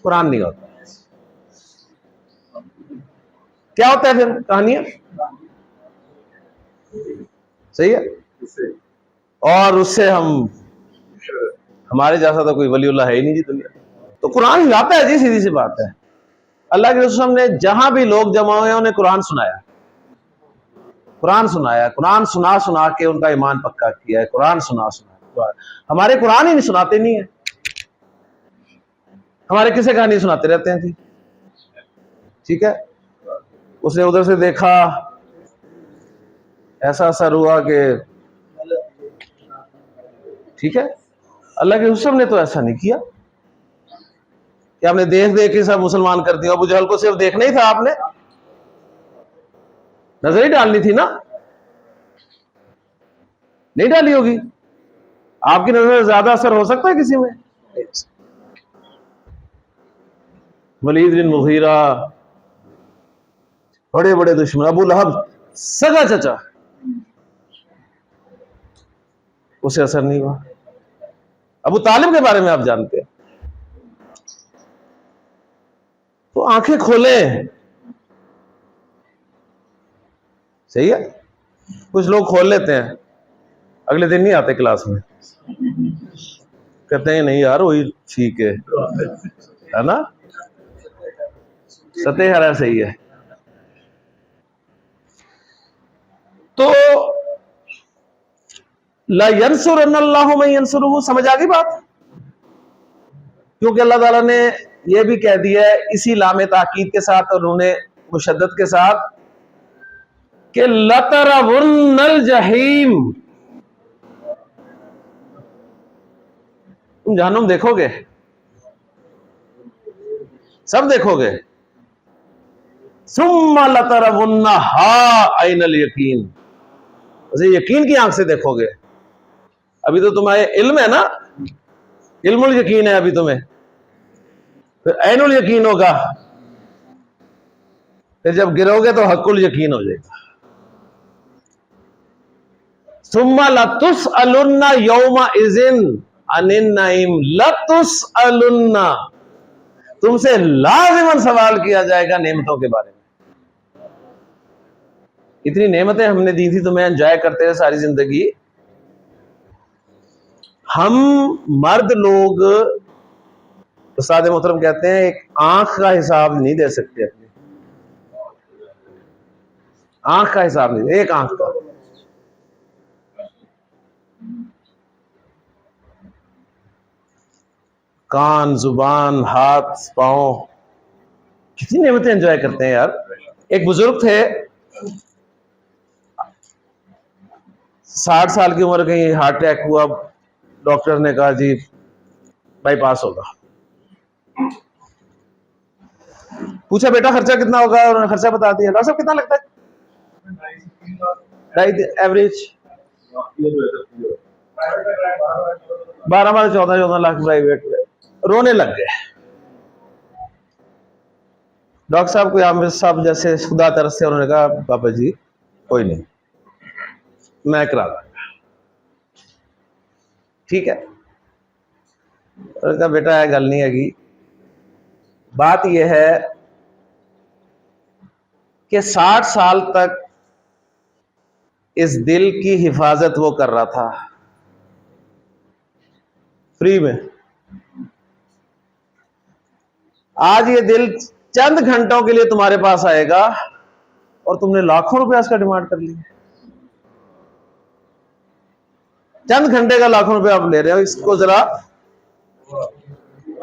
कुरान नहीं होता। क्या होता है फिर कहानियां? सही है। और उससे हमारे जैसा तो कोई वलीउल्लाह है ही नहीं जी दुनिया। तो कुरान हिलाता है जी, सीधी सी बात है। अल्लाह के रसूल ने जहां भी लोग जमा हुए उन्हें कुरान सुनाया, कुरान सुनाया, कुरान सुना सुना के उनका ईमान पक्का किया है। कुरान सुना सुना, हमारे कुरान ही नहीं सुनाते नहीं है, हमारे किसे कहानी सुनाते रहते हैं जी। ठीक है, उसने उधर से देखा, ऐसा असर हुआ कि ठीक है। अल्लाह के रसूल ने तो ऐसा नहीं किया कि आपने देख देख के सब मुसलमान कर दिया। अबू जहल को सिर्फ देखना ही था, आपने नजर ही डालनी थी ना, नहीं डाली होगी। आपकी नजर ज्यादा असर हो सकता है किसी में? वलीद बिन मुगीरा, बड़े बड़े दुश्मन, अबू लहब सगा चचा, उसे असर नहीं हुआ। अबू तालिब के बारे में आप जानते हैं। तो आंखें खोले, सही है। कुछ लोग खोल लेते हैं, अगले दिन नहीं आते क्लास में, कहते हैं नहीं यार वही ठीक है ना, सतह हरा सही है। तो ला यंसुरन्नल्लाहु मन यंसुरुहु, समझ आ गई बात? क्योंकि अल्लाह ताला ने यह भी कह दिया है इसी लामे ताकीद के साथ और उन्होंने मुशद्दद के साथ कि लतरवुन्नल जहीम, तुम जहन्नुम देखोगे, सब देखोगे। सुम्मा लतरवुन्नहा ऐनल यकीन, उसे यकीन की आंख से देखोगे। अभी तो तुम्हारे इल्म है ना, इल्मुल यकीन है अभी तुम्हें, फिर ऐनुल यकीन होगा, फिर जब गिरोगे तो हक्कुल यकीन हो जाएगा। सुम्मा लतुसअलुन्ना यौमा इज़िन अनिन नईम, लतुसअलुन्ना, तुमसे लाजिमन सवाल किया जाएगा नेमतों के बारे में। इतनी नेमतें हमने दी थी, तुम्हें एंजॉय करते रहे सारी जिंदगी। हम मर्द लोग, उस्ताद मोहतरम कहते हैं, एक आंख का हिसाब नहीं दे सकते, अपनी आंख का हिसाब नहीं, एक आंख का। कान, जुबान, हाथ, पांव, कितनी नेमतें एंजॉय करते हैं यार। एक बुजुर्ग थे, 60 साल की उम्र, कहीं हार्ट अटैक हुआ, डॉक्टर ने कहा जी बाईपास होगा। पूछा बेटा खर्चा कितना होगा, उन्होंने खर्चा बता दिया। डॉक्टर साहब कितना लगता है? 2.5 एवरेज 12-14 लाख प्राइवेट में। रोने लग गए। डॉक्टर साहब को आमिर साहब जैसे खुदा तरस से, उन्होंने कहा पापा जी कोई नहीं, मैं करा दूंगा। ठीक है, उन्होंने कहा बेटा गल नहीं हैगी, बात यह है कि 60 साल तक इस दिल की हिफाजत वो कर रहा था फ्री में। आज ये दिल चंद घंटों के लिए तुम्हारे पास आएगा और तुमने लाखों रुपया इसका डिमांड कर लिया। चंद घंटे का लाखों रुपया आप ले रहे हो, इसको जरा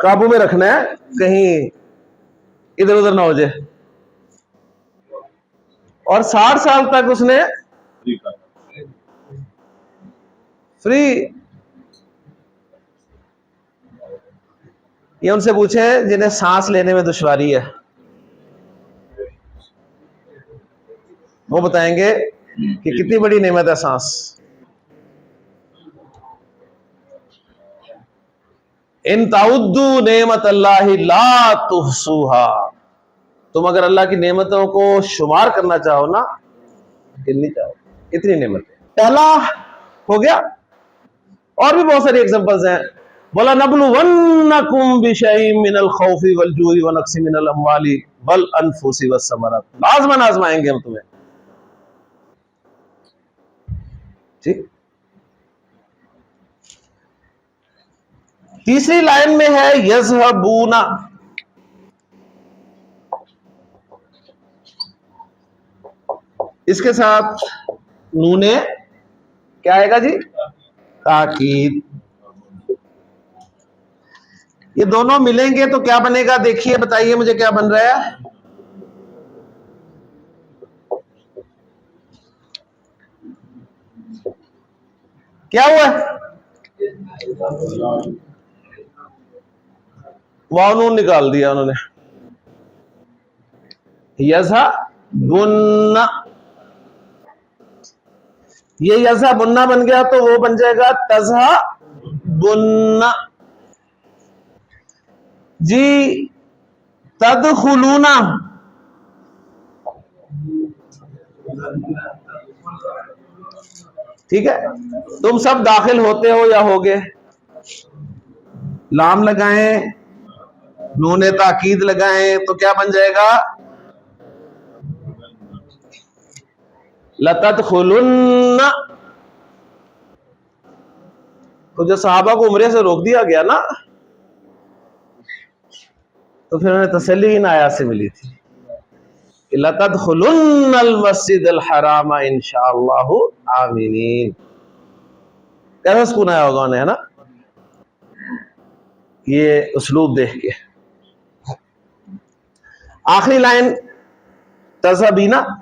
काबू में रखना है, कहीं इधर उधर ना हो जाए। और 60 साल तक उसने फ्री। ये उनसे पूछे जिन्हें सांस लेने में दुश्वारी है, वो बताएंगे कि कितनी बड़ी नेमत है सांस। इन ताउद्दू नेमत अल्लाहि ला तुहसूहा, तुम अगर अल्लाह की नेमतों को शुमार करना चाहो ना, गिननी चाहो, इतनी नेमत है। पहला हो गया। और भी बहुत सारी एग्जांपल्स हैं बोला नबलुवन्नकुम बिशैइन मिनल खौफि वल जूइ व नक्सिन मिनल अम्वाली वल अनफुसि वस समरात, लाज़मन आजमाएंगे हम तुम्हें। ठीक। तीसरी लाइन में है यज़हबूना, इसके साथ नूने क्या आएगा जी, ताकीद। ये दोनों मिलेंगे तो क्या बनेगा, देखिए बताइए मुझे क्या बन रहा है। क्या हुआ, वाव नून निकाल दिया उन्होंने, यज़हबुन्ना, ये यज़हबुन्ना बन गया तो वो बन जाएगा तज़हबुन्ना जी। तदखुलूना, ठीक है, तुम सब दाखिल होते हो या होगे, लाम लगाएं, नूने ताकीद लगाएं तो क्या बन जाएगा, लतदखुलुन्ना। तो जो सहाबा को उम्रे से रोक दिया गया ना, तो फिर उन्हें तसल्ली इन आयत से मिली थी कि लतदखुलुन्नल मस्जिदल हराम इंशाअल्लाहु आमीनीन। कैसा सुकून आया होगा उन्हें, है ना, ये उसलूब देख के। आखिरी लाइन तज़हबीना,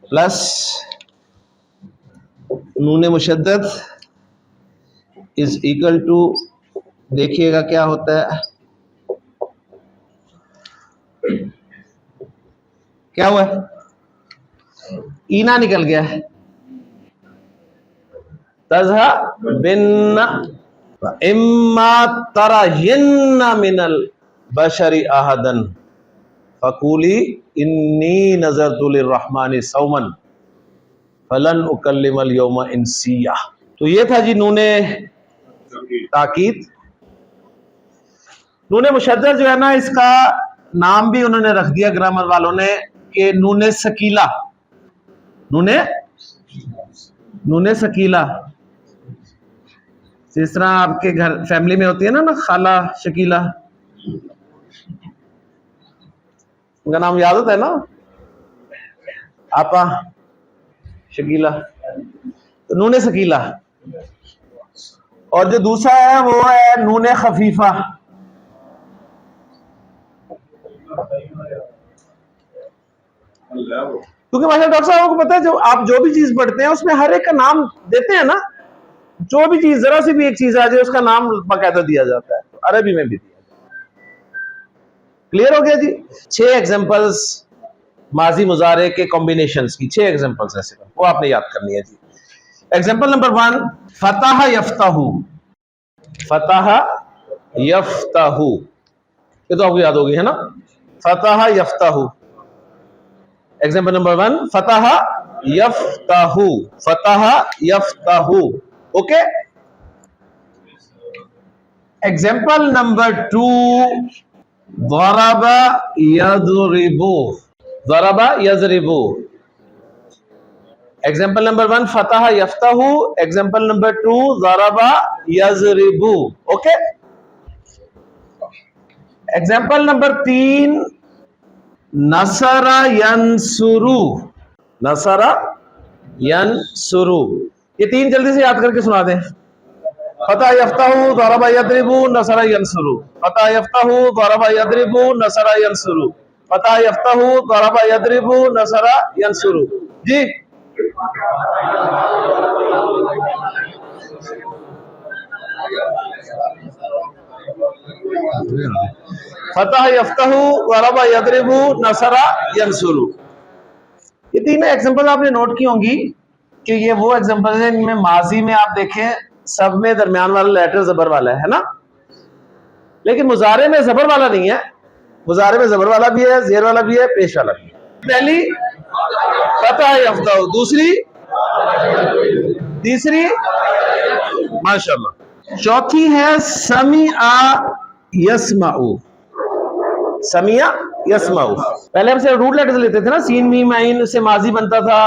प्लस नूने मुशद्दद इज इक्वल टू, देखिएगा क्या होता है, क्या हुआ, ईना निकल गया है, तज़हबिन्ना इम्मा तरयिन्ना मिनल बशरी अहदन फकूली इन्नी नज़रतु लिर्रहमानि सौमन फलन उकल्लिमल यौमा इंसिया। तो ये था जी नूने ताकीद। नूने मुशद्दद जो है ना, इसका नाम भी उन्होंने रख दिया ग्रामर वालों ने कि नूने सकीला, नूने सकीला। जिस तरह आपके घर फैमिली में होती है ना खाला शकीला, उनका नाम याद होता है ना, आपा शकीला, तो नूने सकीला। और जो दूसरा है वो है नूने खफीफा, क्योंकि माशाल्लाह डॉक्टर साहब को पता है, जो आप जो भी चीज पढ़ते हैं उसमें हर एक का नाम देते हैं ना, जो भी चीज जरा सी भी एक चीज आ जाए उसका नाम बाकायदा दिया जाता है, तो अरबी में भी दिया जाता है। क्लियर हो गया जी। 6 एग्जांपल्स माजी मुजारे के कॉम्बिनेशंस की, 6 एग्जांपल्स ऐसे वो आपने याद करनी है जी। एग्जांपल नंबर 1, फतह यफ्ताहू, फतह यफ्ताहू, ये तो आपको याद होगी, है ना, फतह यफ्ताहू। एग्जांपल नंबर 1, फतह यफ्ताहू, फतह यफ्ताहू, ओके। एग्जांपल नंबर 2, ज़रबा यज़रिबू, ज़रबा यज़रिबू। एग्जांपल नंबर 1 फतह यफ्ताहू, एग्जांपल नंबर 2 ज़रबा यज़रिबू, ओके। एग्जांपल नंबर 3 नसरा यंसुरू, नसरा यंसुरू। ये 3 जल्दी से याद करके सुना दें। फतह यफ्ताहू, ज़रबा यज़रिबू, नसरा यंसुरू, फतह यफ्ताहू, ज़रबा यज़रिबू, नसरा यंसुरू, फतह यफ्ताहू, ज़रबा यज़रिबू, नसरा यंसुरू। जी फतह यफ्ताहू, ज़रबा यज़रिबू, नसरा यंसुरू। ये 3 एग्जांपल आपने नोट की होंगी कि ये वो एग्जांपल है इनमें माजी में आप देखें सब में दरमियान वाला लेटर जबर वाला है ना, लेकिन मुजारे में जबर वाला नहीं है। मुजारे में जबर वाला भी है, जेर वाला भी है, पेश वाला भी है। पहली फतह यफ्तहु, दूसरी, तीसरी, माशाल्लाह। चौथी है समिआ यस्माउ, समिया यस्माउ। पहले हम से रूट लेटर्स लेते थे ना, सीन मीम आइन से माजी बनता था,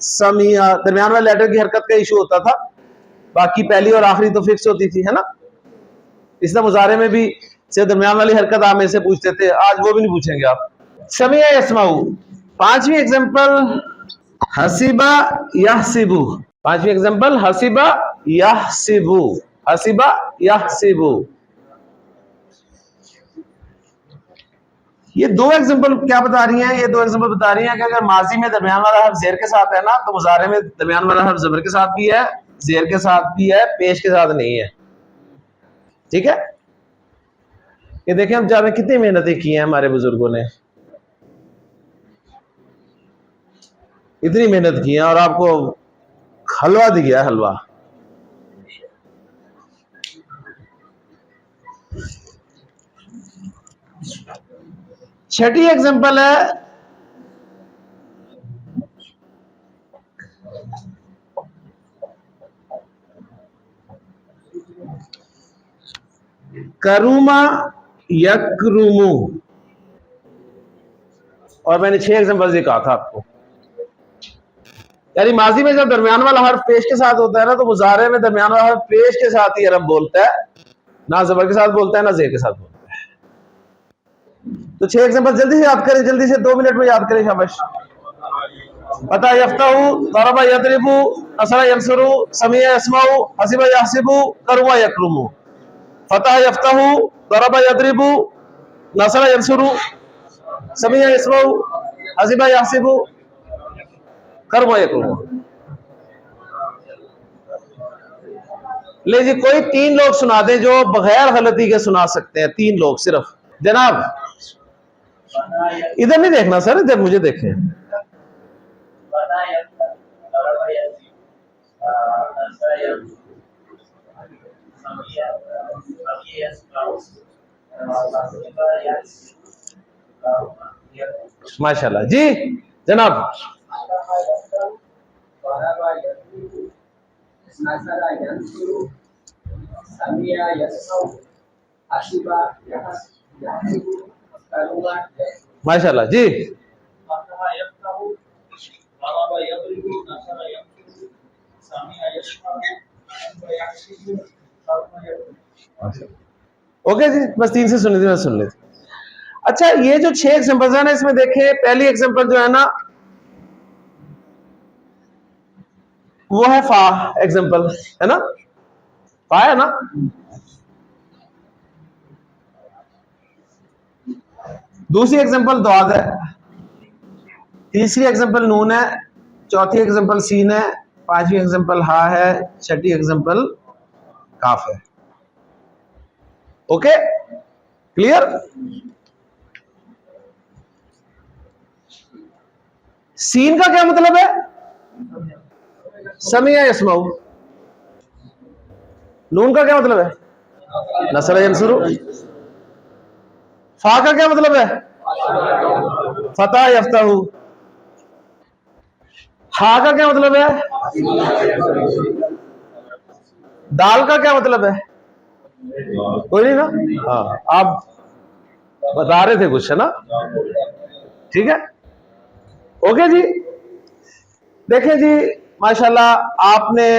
समिया दरमियान वाले लेटर की हरकत का इशू होता था, बाकी पहली और आखिरी तो फिक्स होती थी, है ना। इसलिए मुजारे में भी सिर्फ दरमियान वाली हरकत आप में से पूछते थे, आज वो भी नहीं पूछेंगे आप। समिया यस्माउ। पांचवी एग्जांपल हसीबा यहसिबु, पांचवी एग्जांपल हसीबा यहसिबु, हसीबा यहसिबु। ये दो एग्जांपल क्या बता रही हैं? ये दो एग्जांपल बता रही हैं कि अगर माजी में दरमियान वाला हर्फ जेर के साथ है ना, तो मुजारे में दरमियान वाला हर्फ जबर के साथ भी है, जेर के साथ भी है, पेश के साथ नहीं है। ठीक है, ये देखें हम जाने कितनी मेहनतें की हैं हमारे बुजुर्गों ने, इतनी मेहनत की है और आपको हलवा दिया, हलवा। छठी एग्जांपल है करुमा यकरुमु, और मैंने 6 एग्जांपल ये कहा था आपको। यानी माजी में जब दरमियान वाला हर्फ पेश के साथ होता है ना, तो मुजारे में दरमियान वाला हर्फ पेश के साथ ही अरब बोलता है, ना जबर के साथ बोलता है ना जेर के साथ बोलता है। तो 6 एग्जांपल जल्दी से याद करें, जल्दी से 2 मिनट में याद करें, शाबाश। फतह यफ्तहु, दरबा यदरिबु, नसरा यंसुरु, समिया यस्माउ, हसीबा यहसिबु, करुमा यकरुमु। फतह यफ्तहु, दरबा यदरिबु, नसरा यंसुरु, समिया यस्माउ, हसीबा यहसिबु, करुमा यकरुमु। ले जी, कोई 3 लोग सुना दें जो बगैर गलती के सुना सकते हैं, 3 लोग सिर्फ। जनाब इधर नहीं देखना सर, इधर मुझे देखें। माशाल्लाह जी, जनाब। माशाल्लाह जी। ओके जी, बस 3 से सुन ली थी, मैं सुन लेती। अच्छा, ये जो 6 एग्जांपल्स है ना, इसमें देखें पहली एग्जांपल जो है ना, वो है फा एग्जांपल, है ना, फा है ना। दूसरी एग्जांपल दाद है, तीसरी एग्जांपल नून है, चौथी एग्जांपल सीन है, पांचवी एग्जांपल हा है, छठी एग्जांपल काफ है। Okay, clear. सीन का क्या मतलब है? समिया यस्माउ। नून का क्या मतलब है? नसरा यंसुरु। फा का क्या मतलब है? फतह यफ्तहु। हा का क्या मतलब है? दाल का क्या मतलब है? कोई नहीं ना, हाँ, आप बता रहे थे कुछ, है ना। ठीक है, ओके जी। देखें जी, माशाल्लाह आपने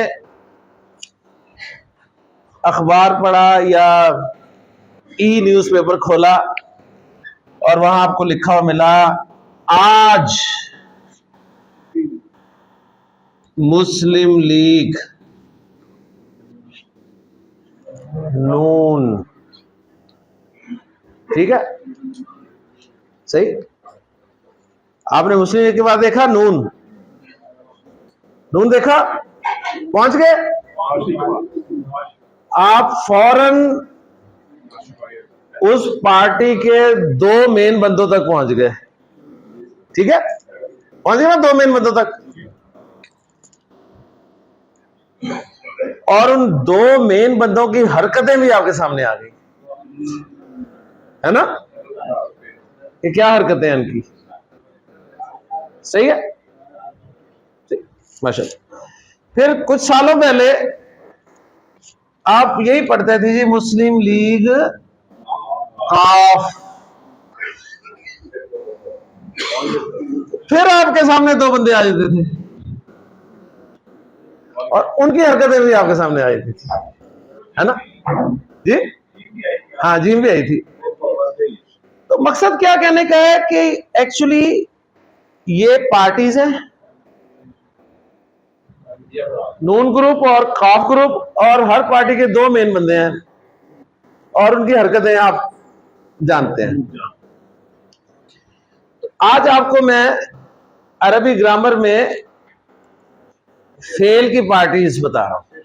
अखबार पढ़ा या ई न्यूज़पेपर खोला और वहां आपको लिखा हुआ मिला, आज मुस्लिम लीग नून। ठीक है, सही। आपने मुस्लिम लीग के बाद देखा नून, नून देखा, पहुंच गए आप, फौरन उस पार्टी के 2 मेन बंदों तक पहुंच गए। ठीक है, पहुंच गए ना 2 मेन बंदों तक, और उन 2 मेन बंदों की हरकतें भी आपके सामने आ गई, है ना। ये क्या हरकतें हैं उनकी? सही है। माशाल्लाह। फिर कुछ सालों पहले आप यही पढ़ते थे जी, मुस्लिम लीग काफ। फिर आपके सामने दो बंदे आ जाते थे और उनकी हरकतें भी आपके सामने आ जाती थी, है ना जी? हाँ, जीम भी आई थी। तो मकसद क्या कहने का है कि एक्चुअली ये पार्टीज हैं, नून ग्रुप और काफ ग्रुप, और हर पार्टी के दो मेन बंदे हैं और उनकी हरकतें आप जानते हैं। तो आज आपको मैं अरबी ग्रामर में फेल की पार्टीज बता रहा हूं,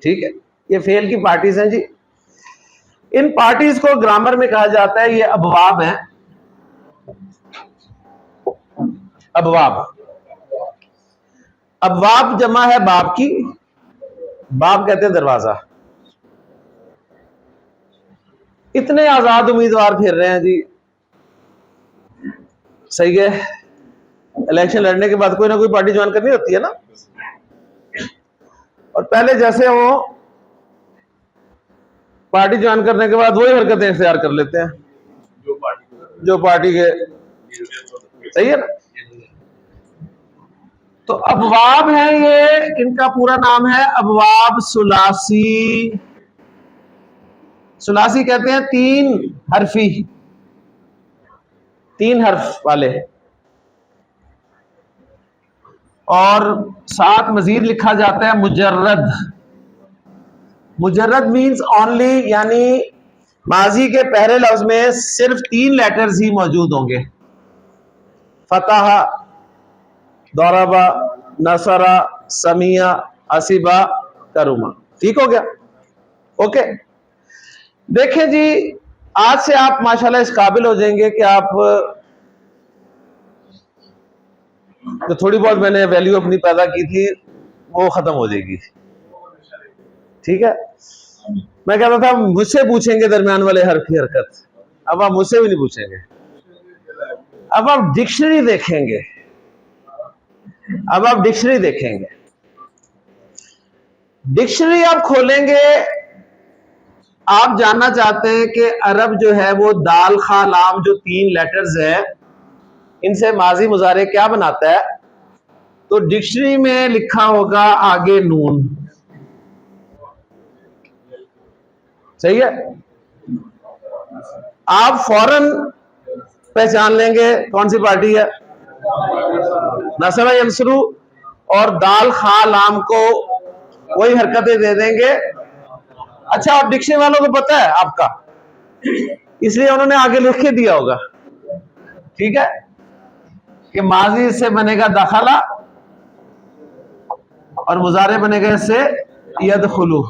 ठीक है? ये फेल की पार्टीज हैं जी। इन पार्टीज को ग्रामर में कहा जाता है, ये अबवाब हैं, अबवाब। अबवाब जमा है बाब की, बाब कहते हैं दरवाजा। इतने आजाद उम्मीदवार फिर रहे हैं जी, सही है? इलेक्शन लड़ने के बाद कोई ना कोई पार्टी ज्वाइन करनी होती है ना, और पहले जैसे वो पार्टी ज्वाइन करने के बाद वही हरकतें इख्तियार कर लेते हैं जो पार्टी के, सही है ना? तो अबवाब है ये, इनका पूरा नाम है अबवाब सुलासी। सुलासी कहते हैं तीन हरफी, तीन हर्फ वाले। और साथ मजीद लिखा जाता है मुजर्रद। मुजर्रद मींस ओनली, यानी माजी के पहले लफ्ज में सिर्फ तीन लेटर्स ही मौजूद होंगे। फतह, दौराबा, नसरा, समिया, असीबा, करुमा। ठीक हो गया? ओके। देखें जी, आज से आप माशाल्लाह इस काबिल हो जाएंगे कि आप जो थोड़ी बहुत मैंने वैल्यू अपनी पैदा की थी वो खत्म हो जाएगी, ठीक है? मैं कहता था मुझसे पूछेंगे दरमियान वाले हर्फ की हरकत, अब आप मुझसे भी नहीं पूछेंगे, अब आप डिक्शनरी देखेंगे, अब आप डिक्शनरी देखेंगे। डिक्शनरी आप खोलेंगे, आप जानना चाहते हैं कि अरब जो है वो दाल खा लाम जो तीन लेटर्स है इनसे माजी मुजारे क्या बनाता है, तो डिक्शनरी में लिखा होगा आगे नून, सही है? आप फौरन पहचान लेंगे कौन सी पार्टी है, नसरा यंसरू, और दाल खा लाम को वही हरकतें दे देंगे। अच्छा, और डिक्शनरी वालों को पता है आपका, इसलिए उन्होंने आगे लिख के दिया होगा, ठीक है, कि माजी से बनेगा दखला और मुजारे बनेगा इससे यदखुलू।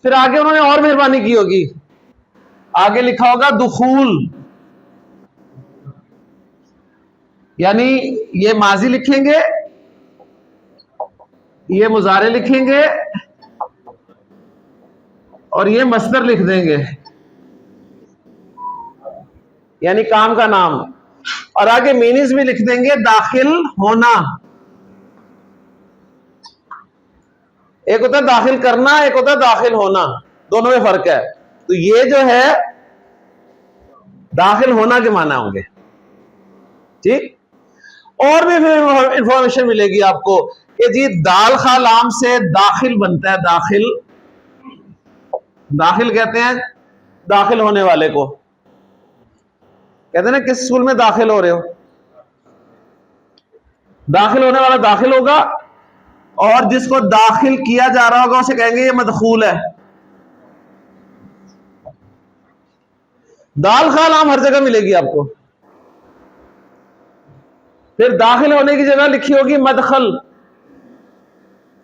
फिर आगे उन्होंने और मेहरबानी की होगी, आगे लिखा होगा दुखूल, यानी ये माजी लिखेंगे, ये मुजारे लिखेंगे और ये मस्दर लिख देंगे, यानी काम का नाम, और आगे मीनिंग्स भी लिख देंगे, दाखिल होना। एक होता है दाखिल करना, एक होता है दाखिल होना, दोनों में फर्क है। तो ये जो है दाखिल होना के माना होंगे, ठीक? और भी फिर इंफॉर्मेशन मिलेगी आपको कि जी दाल खा लाम से दाखिल बनता है, दाखिल, दाखिल कहते हैं दाखिल होने वाले को, कहते हैं ना किस स्कूल में दाखिल हो रहे हो, दाखिल होने वाला दाखिल होगा, और जिसको दाखिल किया जा रहा होगा उसे कहेंगे ये मदखूल है। दाल खा लाम हर जगह मिलेगी आपको। फिर दाखिल होने की जगह लिखी होगी मदखल,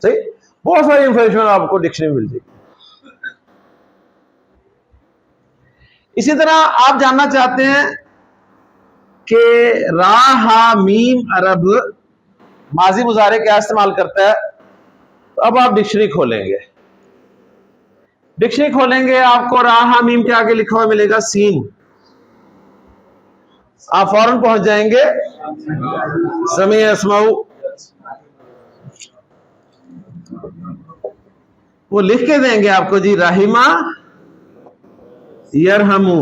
सही? बहुत सारी इंफॉर्मेशन आपको डिक्शनरी मिल जाएगी। इसी तरह आप जानना चाहते हैं कि रा हा मीम अरब माजी मुजारे क्या इस्तेमाल करता है, तो अब आप डिक्शनरी खोलेंगे, डिक्शनरी खोलेंगे आपको रा हा मीम के आगे लिखा हुआ मिलेगा सीन। आप फौरन पहुंच जाएंगे। समी अस्माउ, वो लिख के देंगे आपको जी, राहिमा यरहमू,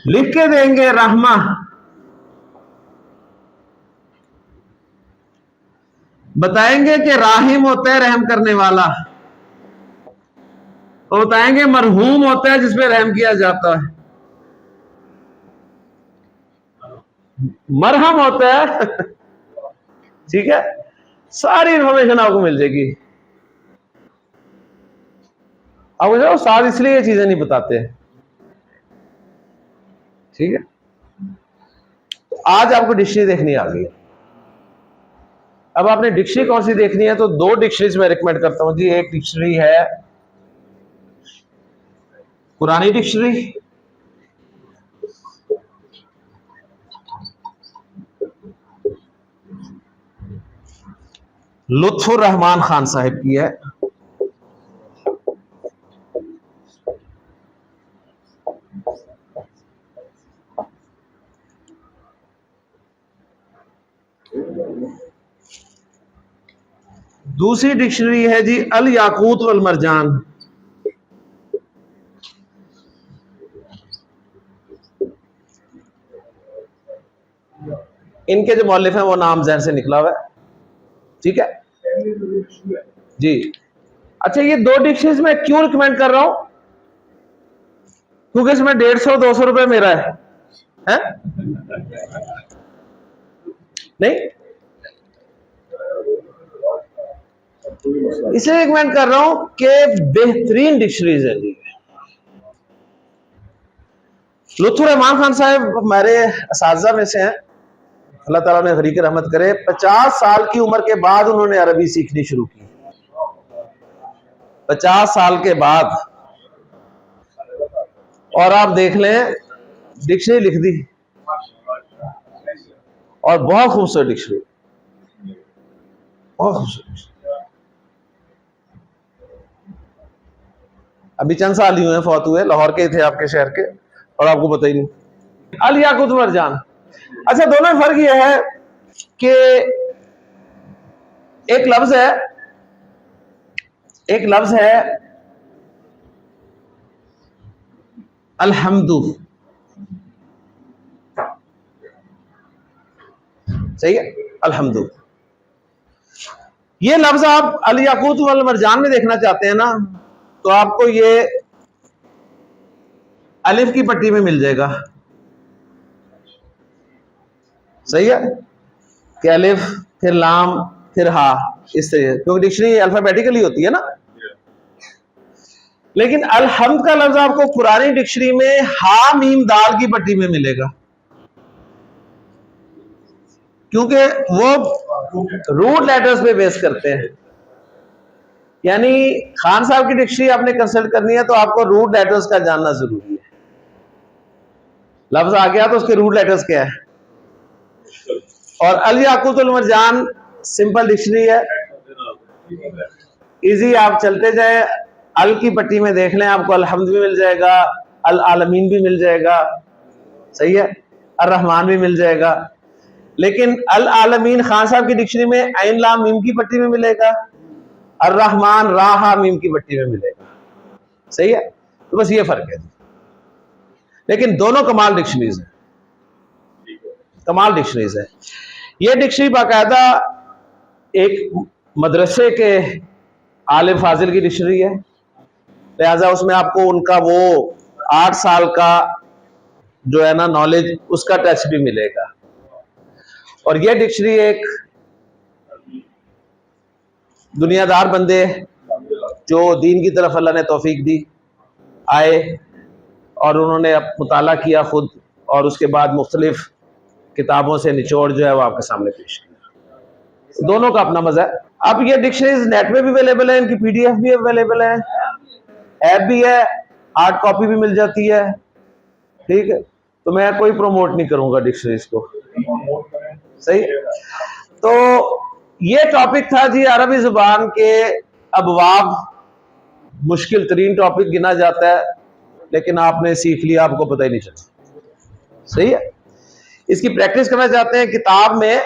लिख के देंगे रहमा। बताएंगे कि राहिम होता है रहम करने वाला, तो बताएंगे मरहूम होता है जिसपे रहम किया जाता है, मरहम होता है ठीक है, सारी इंफॉर्मेशन आपको मिल जाएगी। अब वो साथ इसलिए ये चीजें नहीं बताते, ठीक है। तो आज आपको डिक्शनरी देखनी आ गई। अब आपने डिक्शनरी कौन सी देखनी है, तो दो डिक्शनरीज मैं रिकमेंड करता हूं जी। एक डिक्शनरी है पुरानी डिक्शनरी, लुत्फुर रहमान खान साहिब की है। दूसरी डिक्शनरी है जी अल याकूत वल मरजान। इनके जो मौलिफ हैं वो नाम जहन से निकला हुआ है, ठीक है जी। अच्छा, ये दो डिक्शनरीज मैं क्यों रिकमेंड कर रहा हूं, क्योंकि इसमें 150-200 रुपए मेरा है? नहीं, इसलिए रिकमेंड कर रहा हूं कि बेहतरीन डिक्शनरीज है जी। लुत्फुर रहमान खान साहब हमारे असातिज़ा में से हैं, अल्लाह ताला ने गरीक रहमत करे। 50 साल की उम्र के बाद उन्होंने अरबी सीखनी शुरू की, 50 साल के बाद। और आप देख लें, डिक्शनरी लिख दी, और बहुत खूबसूरत डिक्शनरी, बहुत खूबसूरत। अभी चंद साल ही हुए हैं, फौत हुए, लाहौर के थे आपके शहर के, और आपको पता ही नहीं। अल याकूत मरजान। अच्छा, दोनों में फर्क यह है कि एक लफ्ज है अल्हम्दु, सही है, अल्हम्दु। ये लफ्ज आप अल याकूत वल मरजान में देखना चाहते हैं ना, तो आपको ये अलिफ की पट्टी में मिल जाएगा, सही है, कि अलिफ फिर लाम फिर हा, इस तरह, क्योंकि डिक्शनरी अल्फाबेटिकली होती है ना। लेकिन अलहम्द का लफ्ज आपको पुरानी डिक्शनरी में हा मीम दाल की पट्टी में मिलेगा, क्योंकि वो रूट लेटर्स पे बेस करते हैं। यानी खान साहब की डिक्शनरी आपने कंसल्ट करनी है तो आपको रूट लेटर्स का जानना जरूरी है। लफ्ज आ गया तो उसके रूट लेटर्स क्या है। और अल याकूतुल मरजान सिंपल डिक्शनरी है, इजी, आप चलते जाए, अल की पट्टी में देख लें, आपको अलहम्द भी मिल जाएगा, अल आलमीन भी मिल जाएगा, सही है, अर रहमान भी मिल जाएगा। लेकिन अल आलमीन खान साहब की डिक्शनरी में ऐन लाम मीम की पट्टी में मिलेगा, अर रहमान राहा मीम की पट्टी में मिलेगा, सही है। तो बस ये फर्क है, लेकिन दोनों कमाल डिक्शनरीज है, कमाल डिक्शनरीज है। ये डिक्शनरी बाकायदा एक मदरसे के आलिम फाजिल की डिक्शनरी है, लिहाजा उसमें आपको उनका वो 8 साल का जो है ना नॉलेज, उसका टच भी मिलेगा। और ये डिक्शनरी एक दुनियादार बंदे जो दीन की तरफ अल्लाह ने तौफीक दी आए, और उन्होंने अब मुताला किया खुद, और उसके बाद मुख्तलिफ किताबों से निचोड़ जो है वो आपके सामने पेश किया। दोनों का अपना मजा है। अब ये डिक्शनरीज नेट में भी अवेलेबल है, इनकी PDF भी अवेलेबल है, ऐप भी है, हार्ड कॉपी भी मिल जाती है, ठीक है। तो मैं कोई प्रमोट नहीं करूंगा डिक्शनरीज को, सही। तो ये टॉपिक था जी, अरबी जुबान के अबवाब, मुश्किल तरीन टॉपिक गिना जाता है, लेकिन आपने सीख लिया, आपको पता ही नहीं चला। सही है। इसकी प्रैक्टिस करना चाहते हैं, किताब में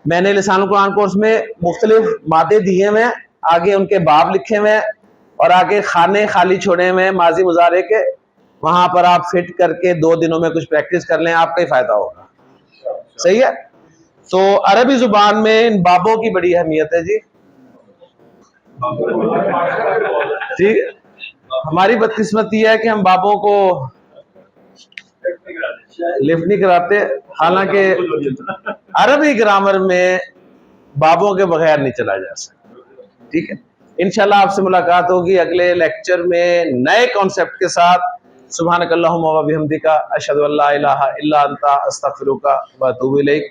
मैंने लिसानुल कुरान कोर्स में मुख्तलिफ मादे दिए हुए हैं, आगे उनके बाब लिखे हुए हैं और आगे खाने खाली छोड़े हुए हैं माजी मुजारे के। वहां पर आप फिट करके 2 दिनों में कुछ प्रैक्टिस कर लें, आपका ही फायदा होगा। सही है। तो अरबी जुबान में इन बाबों की बड़ी अहमियत है जी। ठीक है। हमारी बदकिस्मती है कि हम बाबों को लिफ्ट नहीं कराते, हालांकि अरबी ग्रामर में बाबों के बगैर नहीं चला जा सकता। ठीक है। इंशाल्लाह आपसे मुलाकात होगी अगले लेक्चर में नए कॉन्सेप्ट के साथ। सुब्हानकल्लाहुम्मा व बिहम्दिका अशहदु अल्ला इलाहा इल्ला अंता अस्तगफिरुका व अतूबु इलैक।